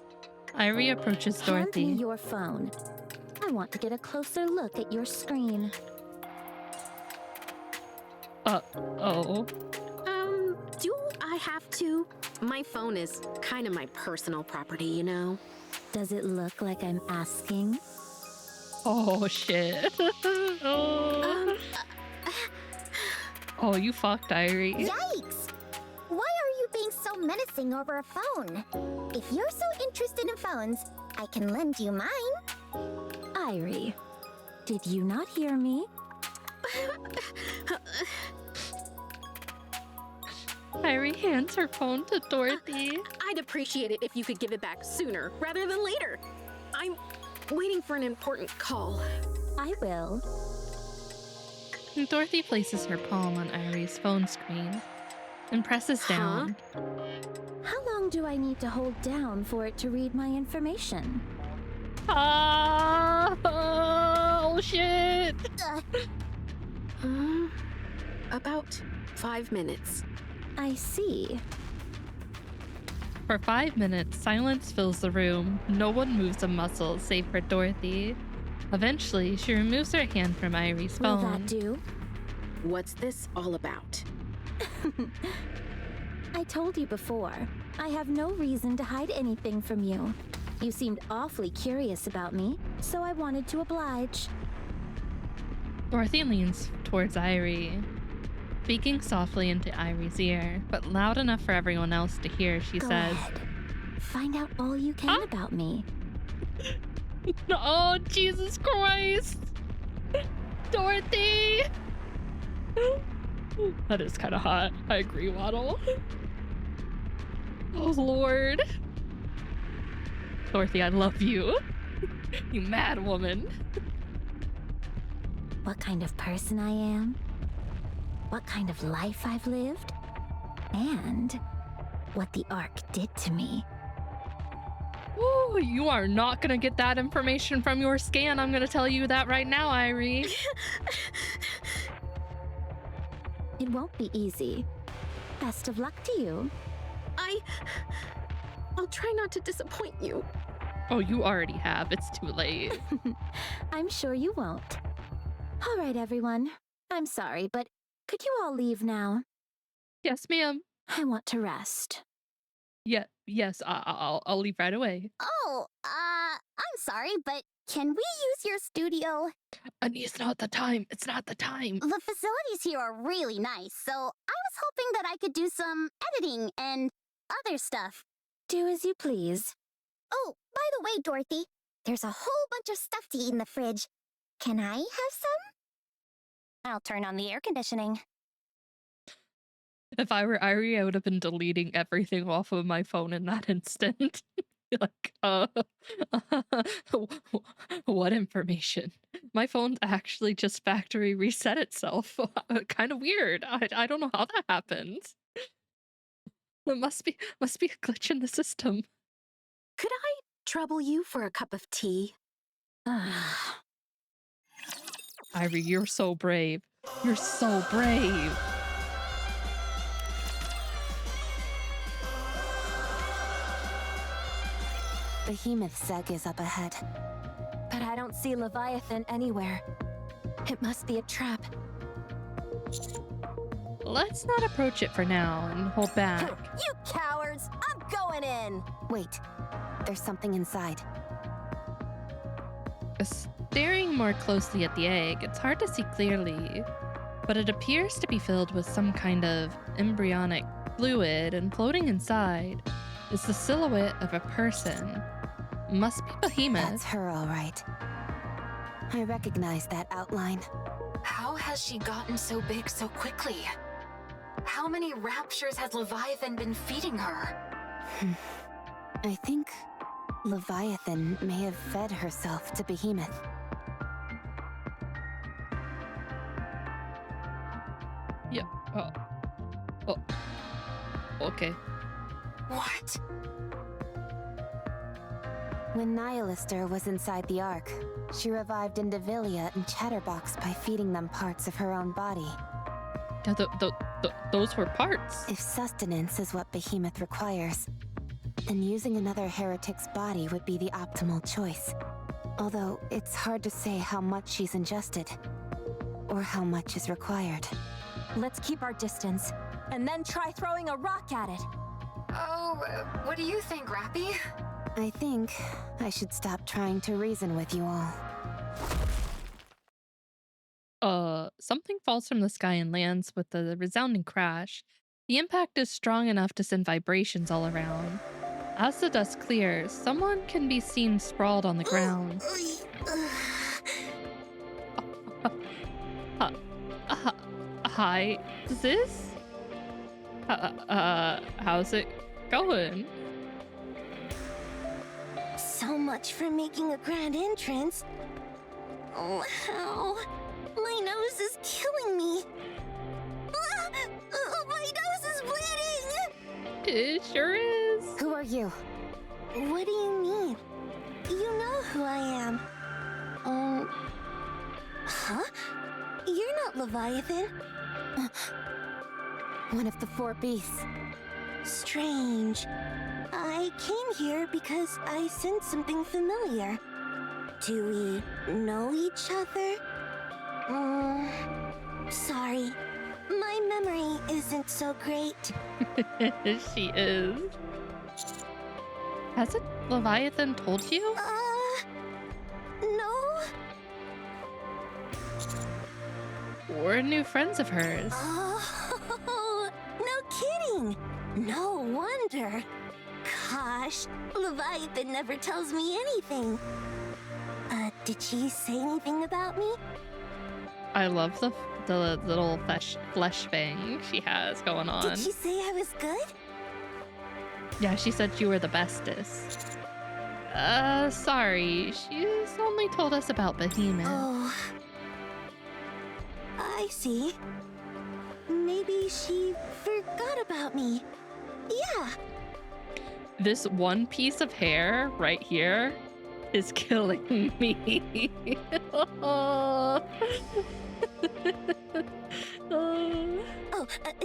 Speaker 1: Irie approaches Dorothy.
Speaker 6: Hand me your phone. I want to get a closer look at your screen.
Speaker 1: Uh-oh.
Speaker 8: Do I have to? My phone is kind of my personal property, you know?
Speaker 6: Does it look like I'm asking?
Speaker 1: Oh, shit. Oh. Oh, you fucked, Irie.
Speaker 9: Yikes! Why are you being so menacing over a phone? If you're so interested in phones, I can lend you mine.
Speaker 6: Irie, did you not hear me?
Speaker 1: Irie hands her phone to Dorothy.
Speaker 8: I'd appreciate it if you could give it back sooner rather than later. I'm waiting for an important call.
Speaker 6: I will.
Speaker 1: And Dorothy places her palm on Irie's phone screen and presses down.
Speaker 6: How long do I need to hold down for it to read my information?
Speaker 1: Oh, shit.
Speaker 8: About 5 minutes.
Speaker 6: I see.
Speaker 1: For 5 minutes, silence fills the room. No one moves a muscle save for Dorothy. Eventually, she removes her hand from Irie's
Speaker 6: Will
Speaker 1: phone.
Speaker 6: that do?
Speaker 8: What's this all about?
Speaker 6: I told you before, I have no reason to hide anything from you. You seemed awfully curious about me, so I wanted to oblige.
Speaker 1: Dorothy leans towards Irie, speaking softly into Irie's ear, but loud enough for everyone else to hear. She
Speaker 6: Go
Speaker 1: says,
Speaker 6: ahead. Find out all you can about me.
Speaker 1: "Oh, Jesus Christ! Dorothy!" That is kind of hot. I agree, Waddle. Oh, Lord. Dorothy, I love you. You mad woman.
Speaker 6: What kind of person I am, what kind of life I've lived, and what the Ark did to me.
Speaker 1: Ooh, you are not gonna get that information from your scan. I'm gonna tell you that right now, Irie.
Speaker 6: It won't be easy. Best of luck to you.
Speaker 8: I'll try not to disappoint you.
Speaker 1: Oh, you already have. It's too late.
Speaker 6: I'm sure you won't. All right, everyone. I'm sorry, but could you all leave now?
Speaker 1: Yes, ma'am.
Speaker 6: I want to rest.
Speaker 1: Yeah, yes, I'll leave right away.
Speaker 7: Oh, I'm sorry, but can we use your studio?
Speaker 1: It's not the time. It's not the time.
Speaker 7: The facilities here are really nice, so I was hoping that I could do some editing and other stuff.
Speaker 6: Do as you please.
Speaker 9: Oh, by the way, Dorothy, there's a whole bunch of stuff to eat in the fridge. Can I have some? I'll turn on the air conditioning.
Speaker 1: If I were Irie, I would have been deleting everything off of my phone in that instant. Like, what information? My phone's actually just factory reset itself. Kind of weird. I don't know how that happens. It must be a glitch in the system.
Speaker 8: Could I trouble you for a cup of tea?
Speaker 1: Irie, you're so brave. You're so brave.
Speaker 2: Behemoth's egg is up ahead. But I don't see Leviathan anywhere. It must be a trap.
Speaker 1: Let's not approach it for now and hold back.
Speaker 3: You cowards! I'm going in!
Speaker 2: Wait, there's something inside.
Speaker 1: Staring more closely at the egg, it's hard to see clearly, but it appears to be filled with some kind of embryonic fluid, and floating inside is the silhouette of a person. Must be Behemoth.
Speaker 2: That's her, all right. I recognize that outline.
Speaker 10: How has she gotten so big so quickly? How many raptures has Leviathan been feeding her?
Speaker 2: I think Leviathan may have fed herself to Behemoth.
Speaker 1: Yeah. Oh. Okay.
Speaker 10: What?
Speaker 2: When Nihilister was inside the Ark, she revived Indivilia and Chatterbox by feeding them parts of her own body.
Speaker 1: Those were parts.
Speaker 2: If sustenance is what Behemoth requires, then using another heretic's body would be the optimal choice. Although it's hard to say how much she's ingested, or how much is required.
Speaker 11: Let's keep our distance, and then try throwing a rock at it.
Speaker 10: Oh, what do you think, Rappy?
Speaker 2: I think I should stop trying to reason with you all.
Speaker 1: Something falls from the sky and lands with a resounding crash. The impact is strong enough to send vibrations all around. As the dust clears, someone can be seen sprawled on the ground. Hi, sis? How's it going?
Speaker 9: So much for making a grand entrance. Oh, how? My nose is killing me. My nose is bleeding!
Speaker 1: It sure is.
Speaker 2: Who are you?
Speaker 9: What do you mean? You know who I am. Huh? You're not Leviathan.
Speaker 2: One of the four beasts.
Speaker 9: Strange. I came here because I sensed something familiar. Do we know each other? Sorry,
Speaker 3: memory isn't so great.
Speaker 1: She is. Hasn't Leviathan told you?
Speaker 3: No?
Speaker 1: We're new friends of hers.
Speaker 3: Oh, no kidding. No wonder. Gosh, Leviathan never tells me anything. Did she say anything about me?
Speaker 1: I love the little flesh fang she has going on.
Speaker 3: Did she say I was good?
Speaker 1: Yeah, she said you were the bestest. Sorry. She's only told us about Behemoth.
Speaker 3: Oh. I see. Maybe she forgot about me. Yeah.
Speaker 1: This one piece of hair right here is killing me. Oh,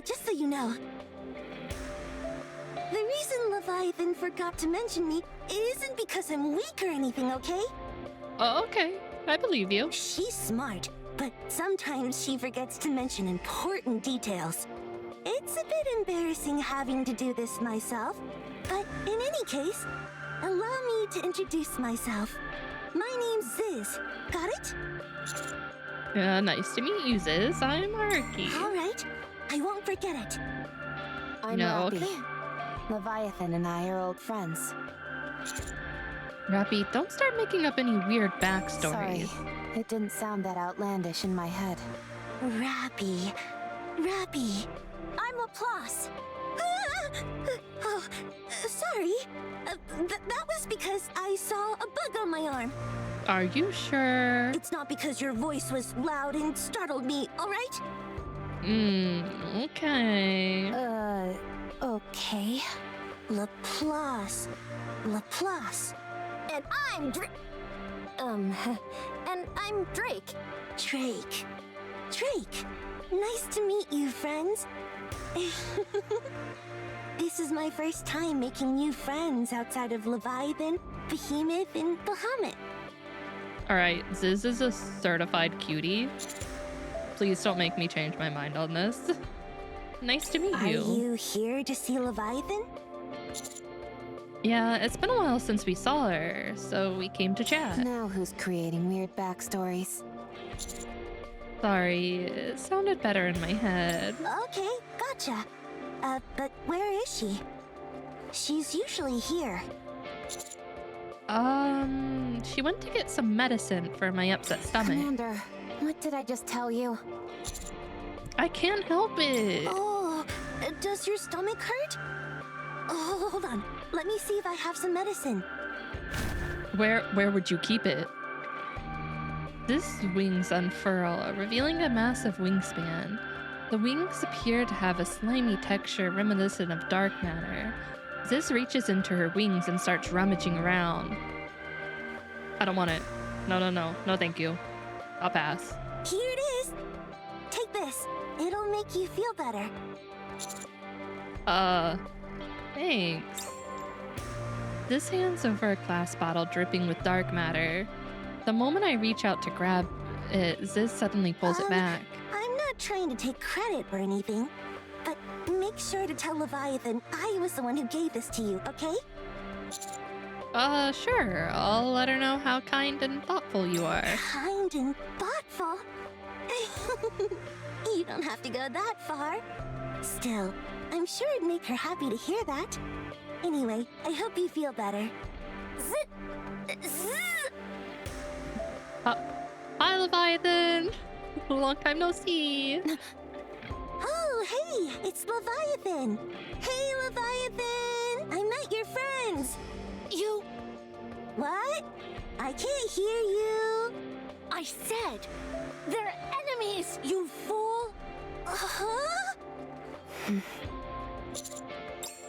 Speaker 3: just so you know, the reason Leviathan forgot to mention me isn't because I'm weak or anything, okay?
Speaker 1: Oh, okay. I believe you.
Speaker 3: She's smart, but sometimes she forgets to mention important details. It's a bit embarrassing having to do this myself, but in any case, allow me to introduce myself. My name's Ziz. Got it?
Speaker 1: Nice to meet you, Ziz. I'm Arky.
Speaker 3: All right. I won't forget it.
Speaker 11: I'm
Speaker 1: No,
Speaker 11: Rappy.
Speaker 1: okay.
Speaker 11: Leviathan and I are old friends.
Speaker 1: Rappy, don't start making up any weird
Speaker 11: Sorry,
Speaker 1: backstories.
Speaker 11: it didn't sound that outlandish in my head.
Speaker 3: Rappy. Rappy. I'm Laplace. Oh, sorry. That was because I saw a bug on my arm.
Speaker 1: Are you sure?
Speaker 3: It's not because your voice was loud and startled me, all right?
Speaker 1: Okay.
Speaker 3: Okay. Laplace. Laplace. And I'm and I'm Drake. Drake. Nice to meet you, friends. This is my first time making new friends outside of Leviathan, Behemoth, and Bahamut.
Speaker 1: Alright, Ziz is a certified cutie. Please don't make me change my mind on this. Nice to meet
Speaker 3: Are
Speaker 1: you.
Speaker 3: you here to see Leviathan?
Speaker 1: Yeah, it's been a while since we saw her, so we came to chat.
Speaker 11: Now who's creating weird backstories?
Speaker 1: Sorry, it sounded better in my head.
Speaker 3: Okay, gotcha. But where is she? She's usually here.
Speaker 1: She went to get some medicine for my upset stomach.
Speaker 11: Commander, what did I just tell you?
Speaker 1: I can't help it.
Speaker 3: Oh, does your stomach hurt? Oh, hold on. Let me see if I have some medicine.
Speaker 1: Where would you keep it? This wings unfurl, revealing a massive wingspan. The wings appear to have a slimy texture reminiscent of dark matter. Ziz reaches into her wings and starts rummaging around. I don't want it. No, thank you. I'll pass.
Speaker 3: Here it is. Take this. It'll make you feel better.
Speaker 1: Thanks. This hands over a glass bottle dripping with dark matter. The moment I reach out to grab it, Ziz suddenly pulls it back.
Speaker 3: I'm not trying to take credit or anything, but make sure to tell Leviathan I was the one who gave this to you, okay?
Speaker 1: Sure. I'll let her know how kind and thoughtful you are.
Speaker 3: Kind and thoughtful? You don't have to go that far. Still, I'm sure it'd make her happy to hear that. Anyway, I hope you feel better.
Speaker 1: Hi, Leviathan! Long time no see.
Speaker 3: Oh, hey, it's Leviathan. Hey, Leviathan! I met your friends. You... What? I can't hear you. I said, they're enemies, you fool. Uh-huh?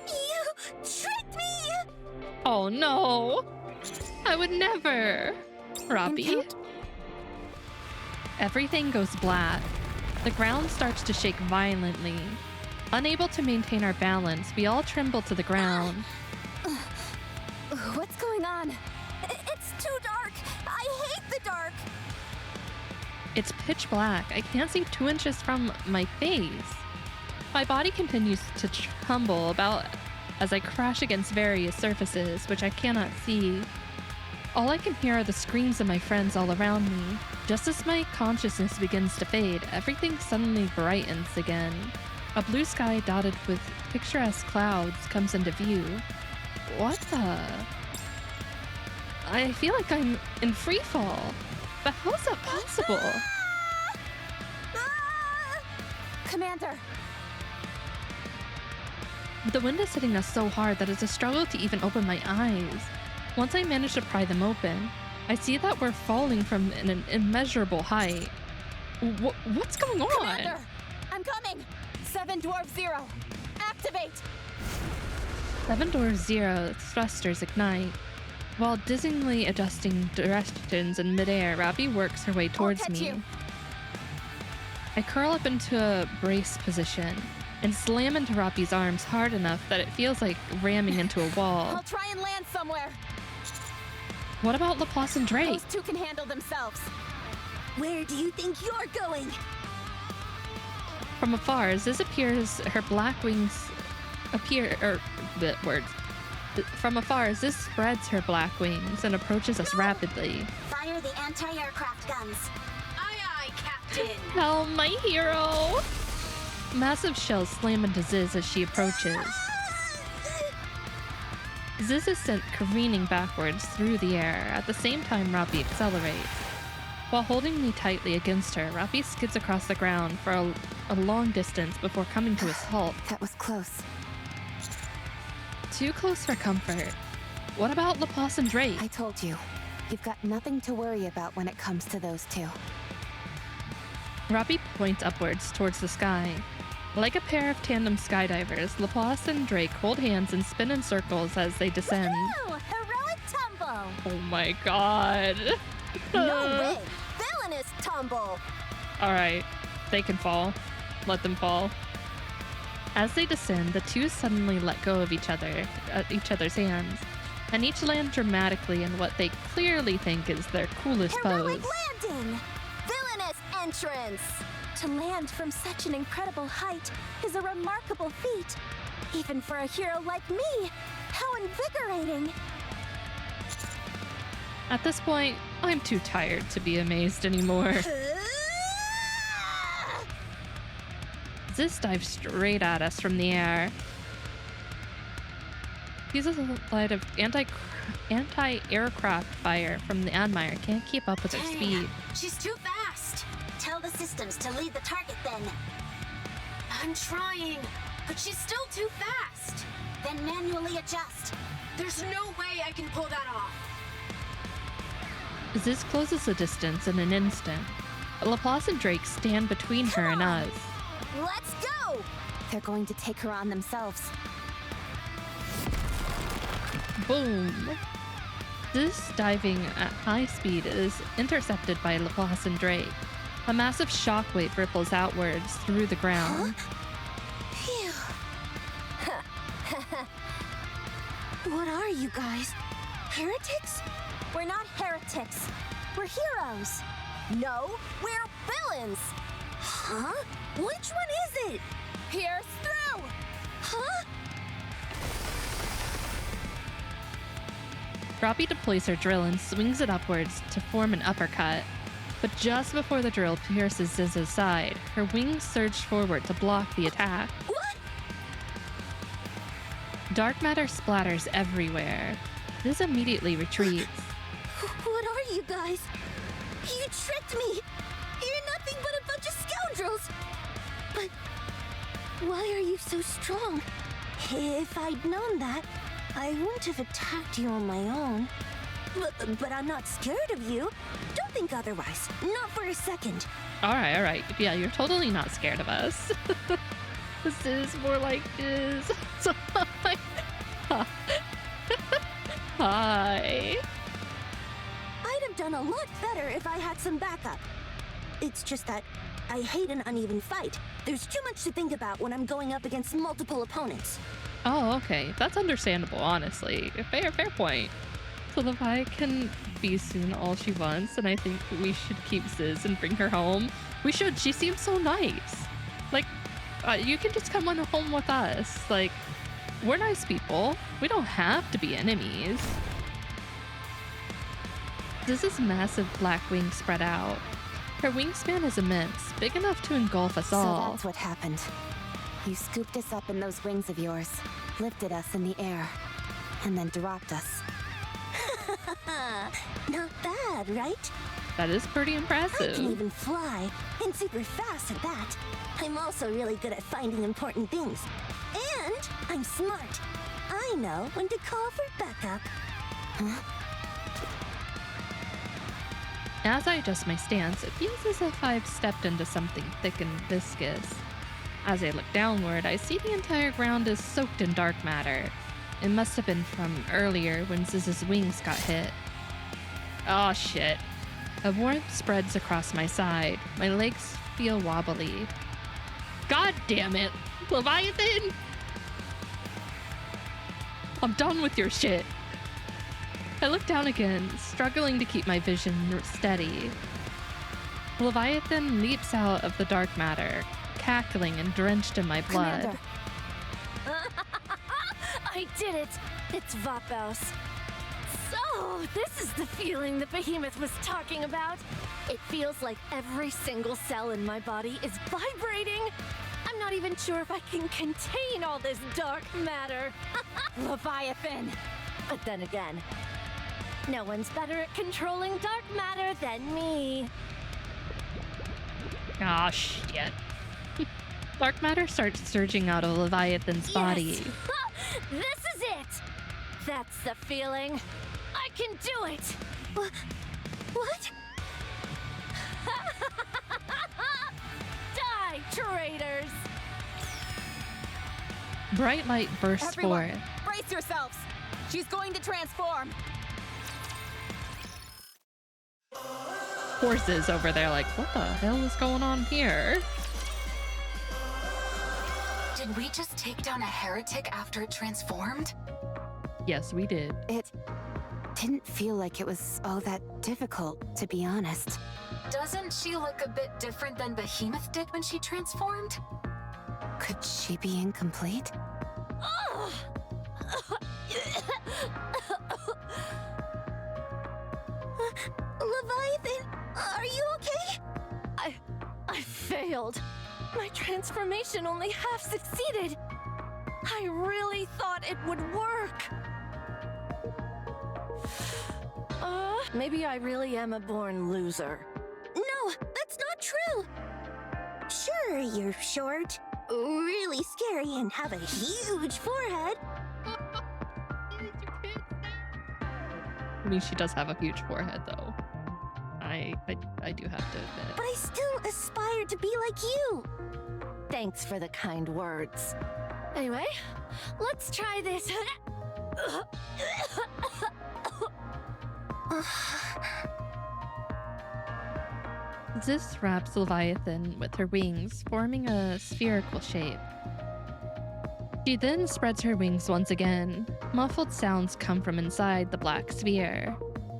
Speaker 3: You tricked me!
Speaker 1: Oh no! I would never! Robbie. Everything goes black. The ground starts to shake violently. Unable to maintain our balance, we all tremble to the ground.
Speaker 11: What's going on?
Speaker 3: It's too dark. I hate the dark.
Speaker 1: It's pitch black. I can't see 2 inches from my face. My body continues to tremble about as I crash against various surfaces, which I cannot see. All I can hear are the screams of my friends all around me. Just as my consciousness begins to fade, everything suddenly brightens again. A blue sky dotted with picturesque clouds comes into view. What the? I feel like I'm in free fall. But how is that possible?
Speaker 11: Commander!
Speaker 1: The wind is hitting us so hard that it's a struggle to even open my eyes. Once I manage to pry them open, I see that we're falling from an immeasurable height. What's going on?
Speaker 11: Commander! I'm coming! 7 Dwarf 0. Activate!
Speaker 1: 7 Dwarf 0 thrusters ignite. While dizzyingly adjusting directions in midair, Ravi works her way towards me.
Speaker 11: You.
Speaker 1: I curl up into a brace position and slam into Ravi's arms hard enough that it feels like ramming into a wall.
Speaker 11: I'll try and land somewhere.
Speaker 1: What about Laplace and Drake?
Speaker 11: Those two can handle themselves.
Speaker 3: Where do you think you're going?
Speaker 1: From afar, as this appears, her black wings appear, From afar, as this spreads her black wings and approaches us rapidly.
Speaker 4: Fire the anti-aircraft guns.
Speaker 8: Aye, aye, Captain.
Speaker 1: Hell, my hero! Massive shells slam into Ziz as she approaches. Ziz is sent careening backwards through the air. At the same time, Ravi accelerates. While holding me tightly against her, Ravi skids across the ground for a long distance before coming to a halt.
Speaker 2: That was close.
Speaker 1: Too close for comfort. What about Laplace and Drake?
Speaker 2: I told you. You've got nothing to worry about when it comes to those two.
Speaker 1: Ravi points upwards towards the sky. Like a pair of tandem skydivers, Laplace and Drake hold hands and spin in circles as they descend.
Speaker 3: Woohoo! Heroic tumble!
Speaker 1: Oh my god.
Speaker 3: No way! Villainous tumble!
Speaker 1: Alright, they can fall. Let them fall. As they descend, the two suddenly let go of each other's hands, and each land dramatically in what they clearly think is their coolest
Speaker 3: Heroic
Speaker 1: pose.
Speaker 3: landing! Villainous entrance!
Speaker 11: To land from such an incredible height is a remarkable feat. Even for a hero like me. How invigorating!
Speaker 1: At this point, I'm too tired to be amazed anymore. Ziz dives straight at us from the air. Pieces of light of anti-aircraft fire from the Admire can't keep up with her speed.
Speaker 8: She's too fast.
Speaker 4: Tell the systems to lead the target then.
Speaker 8: I'm trying, but she's still too fast.
Speaker 4: Then manually adjust.
Speaker 8: There's no way I can pull that off.
Speaker 1: Ziz closes the distance in an instant. Laplace and Drake stand between her and us.
Speaker 3: Let's go!
Speaker 2: They're going to take her on themselves.
Speaker 1: Boom! This diving at high speed is intercepted by Laplace and Drake. A massive shockwave ripples outwards through the ground.
Speaker 11: What are you guys? Heretics? We're not heretics. We're heroes.
Speaker 3: No, we're villains!
Speaker 11: Huh? Which one is it? Pierce through! Huh?
Speaker 1: Robbie deploys her drill and swings it upwards to form an uppercut. But just before the drill pierces Ziz's side, her wings surge forward to block the attack.
Speaker 11: What?
Speaker 1: Dark matter splatters everywhere. Ziz immediately retreats.
Speaker 11: What are you guys? You tricked me! You're nothing but a bunch of scoundrels! But why are you so strong? If I'd known that, I wouldn't have attacked you on my own. But I'm not scared of you. Don't think otherwise. Not for a second.
Speaker 1: Alright. Yeah, you're totally not scared of us. This is more like this. Hi.
Speaker 11: I'd have done a lot better if I had some backup. It's just that I hate an uneven fight. There's too much to think about when I'm going up against multiple opponents.
Speaker 1: Oh, okay. That's understandable, honestly. Fair point. So Levi can be soon all she wants, and I think we should keep Ziz and bring her home. We should. She seems so nice. Like, You can just come on home with us. Like, we're nice people. We don't have to be enemies. Ziz's massive black wings spread out. Her wingspan is immense, big enough to engulf us all.
Speaker 2: So that's what happened. You scooped us up in those wings of yours, lifted us in the air, and then dropped us.
Speaker 11: Not bad, right?
Speaker 1: That is pretty impressive.
Speaker 11: I can even fly, and super fast at that. I'm also really good at finding important things. And I'm smart. I know when to call for backup.
Speaker 2: Huh?
Speaker 1: As I adjust my stance, it feels as if I've stepped into something thick and viscous. As I look downward, I see the entire ground is soaked in dark matter. It must have been from earlier when Ziz's wings got hit. Oh shit. A warmth spreads across my side. My legs feel wobbly. God damn it! Leviathan! I'm done with your shit. I look down again, struggling to keep my vision steady. Leviathan leaps out of the dark matter, cackling and drenched in my blood.
Speaker 2: Commander.
Speaker 5: I did it! It's Vapos. So, this is the feeling the behemoth was talking about. It feels like every single cell in my body is vibrating. I'm not even sure if I can contain all this dark matter. Leviathan! But then again, no one's better at controlling dark matter than me.
Speaker 1: Ah, shit. Dark matter starts surging out of Leviathan's body.
Speaker 5: This is it! That's the feeling. I can do it! What? Die, traitors!
Speaker 1: Bright light bursts
Speaker 2: Everyone,
Speaker 1: forth.
Speaker 2: brace yourselves! She's going to transform!
Speaker 1: Horses over there like, what the hell is going on here?
Speaker 10: Did we just take down a heretic after it transformed?
Speaker 1: Yes, we did.
Speaker 2: It didn't feel like it was all that difficult, to be honest.
Speaker 10: Doesn't she look a bit different than Behemoth did when she transformed?
Speaker 2: Could she be incomplete?
Speaker 11: Leviathan, are you okay?
Speaker 5: I failed. My transformation only half succeeded. I really thought it would work. Maybe I really am a born loser.
Speaker 11: No, that's not true. Sure, you're short, really scary, and have a huge forehead.
Speaker 1: I mean, she does have a huge forehead, though. I do have to admit.
Speaker 11: But I still aspire to be like you.
Speaker 5: Thanks for the kind words. Anyway, let's try this.
Speaker 1: Ziz wraps Leviathan with her wings, forming a spherical shape. She then spreads her wings once again. Muffled sounds come from inside the black sphere.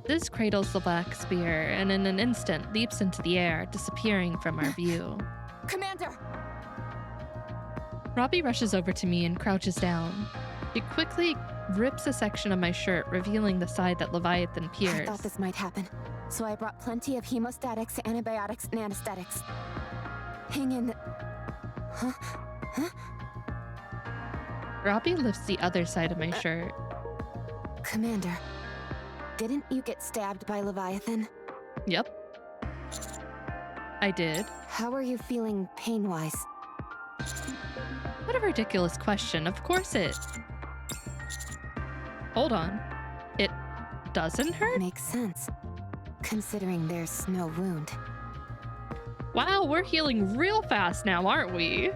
Speaker 1: Ziz cradles the black sphere and in an instant leaps into the air, disappearing from our view.
Speaker 2: Commander!
Speaker 1: Robbie rushes over to me and crouches down. She quickly rips a section of my shirt, revealing the side that Leviathan
Speaker 2: I
Speaker 1: pierced.
Speaker 2: thought this might happen, so I brought plenty of hemostatics, antibiotics, and anesthetics. Hang in. Huh? Huh?
Speaker 1: Robbie lifts the other side of my shirt.
Speaker 2: Commander, didn't you get stabbed by Leviathan?
Speaker 1: Yep. I did.
Speaker 2: How are you feeling pain-wise?
Speaker 1: What a ridiculous question. Of course it... Hold on. It doesn't hurt?
Speaker 2: Makes sense, considering there's no wound.
Speaker 1: Wow, we're healing real fast now, aren't we?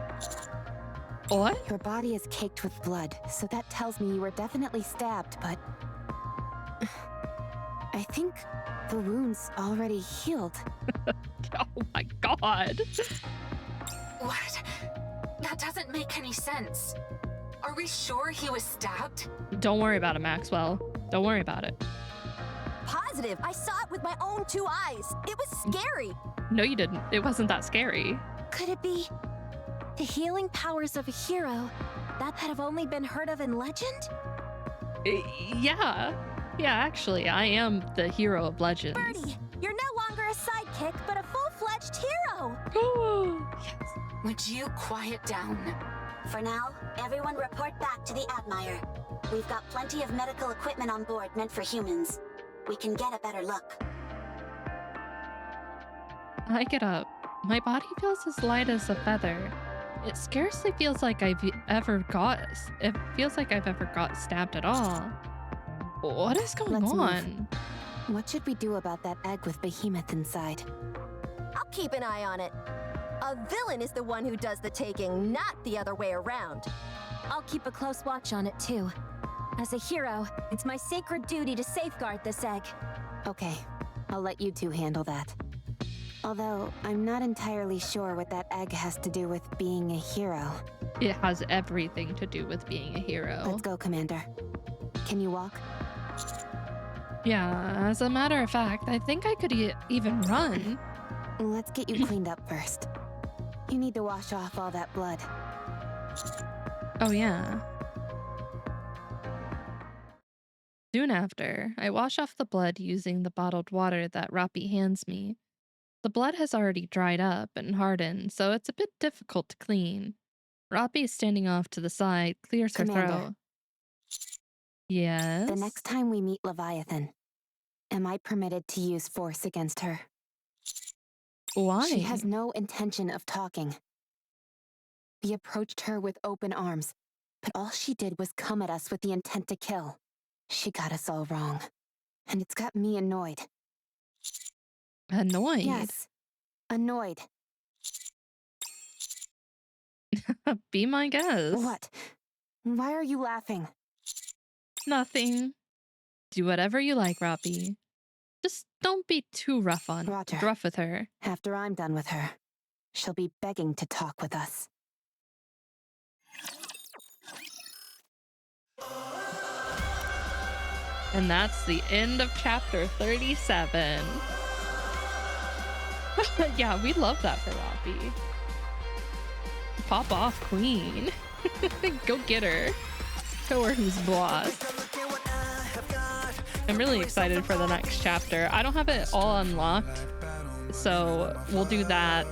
Speaker 1: What?
Speaker 2: Your body is caked with blood, so that tells me you were definitely stabbed, but... I think the wound's already healed.
Speaker 1: Oh my god.
Speaker 10: What? That doesn't make any sense. Are we sure he was stabbed?
Speaker 1: Don't worry about it, Maxwell. Don't worry about it.
Speaker 3: Positive. I saw it with my own 2 eyes. It was scary.
Speaker 1: No, you didn't. It wasn't that scary.
Speaker 11: Could it be
Speaker 9: The healing powers of a hero that have only been heard of in legend?
Speaker 1: Yeah. Yeah, actually, I am the hero of legends.
Speaker 3: Birdie, you're no longer a sidekick, but a full-fledged hero.
Speaker 1: Yes.
Speaker 10: Would you quiet down?
Speaker 4: For now, everyone report back to the Admire. We've got plenty of medical equipment on board meant for humans. We can get a better look.
Speaker 1: I get up. My body feels as light as a feather. It scarcely feels like I've ever got. It feels like I've ever got stabbed at all. What is going
Speaker 2: Let's
Speaker 1: on?
Speaker 2: What should we do about that egg with Behemoth inside?
Speaker 3: I'll keep an eye on it. A villain is the one who does the taking, not the other way around.
Speaker 9: I'll keep a close watch on it too. As a hero, it's my sacred duty to safeguard this egg.
Speaker 2: Okay, I'll let you two handle that. Although, I'm not entirely sure what that egg has to do with being a hero.
Speaker 1: It has everything to do with being a hero.
Speaker 2: Let's go, Commander. Can you walk?
Speaker 1: Yeah, as a matter of fact, I think I could even run.
Speaker 2: Let's get you cleaned up first. You need to wash off all that blood.
Speaker 1: Oh yeah. Soon after, I wash off the blood using the bottled water that Rappi hands me. The blood has already dried up and hardened, so it's a bit difficult to clean. Rappi is standing off to the side, clears her
Speaker 2: Commander.
Speaker 1: throat. Yes?
Speaker 2: The next time we meet Leviathan, am I permitted to use force against her?
Speaker 1: Why?
Speaker 2: She has no intention of talking. We approached her with open arms, but all she did was come at us with the intent to kill. She got us all wrong, and it's got me annoyed.
Speaker 1: Annoyed?
Speaker 2: Yes, annoyed.
Speaker 1: Be my guest.
Speaker 2: What? Why are you laughing?
Speaker 1: Nothing. Do whatever you like, Rappi. Just don't be too rough
Speaker 2: Roger.
Speaker 1: with her.
Speaker 2: After I'm done with her, she'll be begging to talk with us.
Speaker 1: And that's the end of chapter 37. Yeah, we love that for Rappi. Pop off, queen. Go get her. Show her who's boss. I'm really excited for the next chapter. I don't have it all unlocked, so we'll do that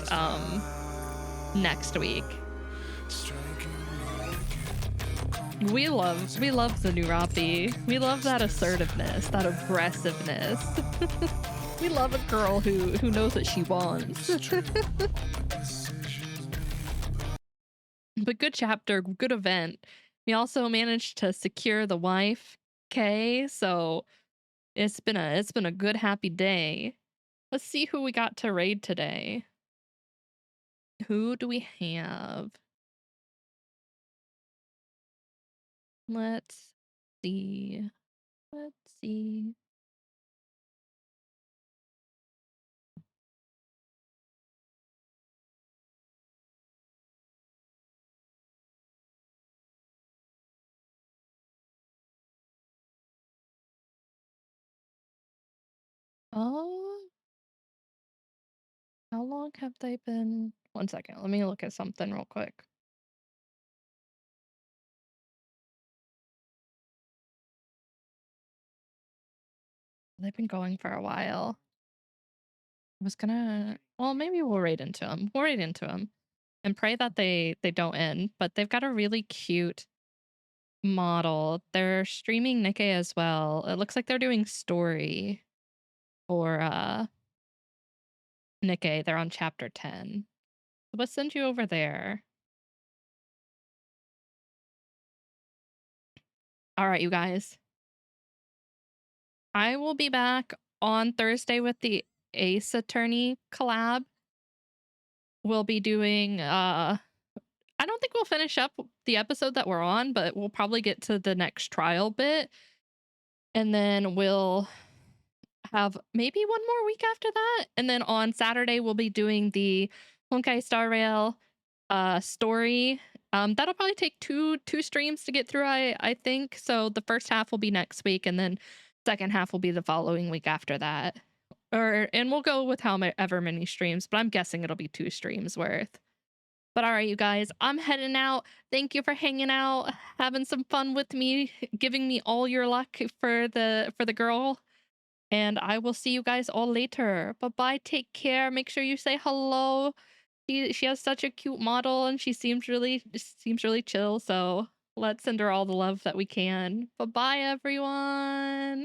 Speaker 1: next week. We love the new Rappi. We love that assertiveness, that aggressiveness. We love a girl who knows what she wants. But good chapter, good event. We also managed to secure the wife, Kay, so it's been a good happy day. Let's see who we got to raid today. Who do we have? Let's see. Let's see. Oh, how long have they been? One second, let me look at something real quick. They've been going for a while. I was gonna, well, maybe we'll raid into them. We'll raid into them and pray that they don't end. But they've got a really cute model. They're streaming Nikke as well. It looks like they're doing story for Nikke. They're on chapter 10. So let's send you over there. All right, you guys. I will be back on Thursday with the Ace Attorney collab. We'll be doing I don't think we'll finish up the episode that we're on, but we'll probably get to the next trial bit. And then we'll have maybe one more week after that. And then on Saturday we'll be doing the Honkai Star Rail story. That'll probably take two streams to get through, I think. So the first half will be next week, and then second half will be the following week after that. And we'll go with however many streams, but I'm guessing it'll be 2 streams worth. But all right, you guys, I'm heading out. Thank you for hanging out, having some fun with me, giving me all your luck for the girl. And I will see you guys all later. Bye-bye. Take care. Make sure you say hello. She has such a cute model and she seems really chill, so let's send her all the love that we can. Bye-bye, everyone.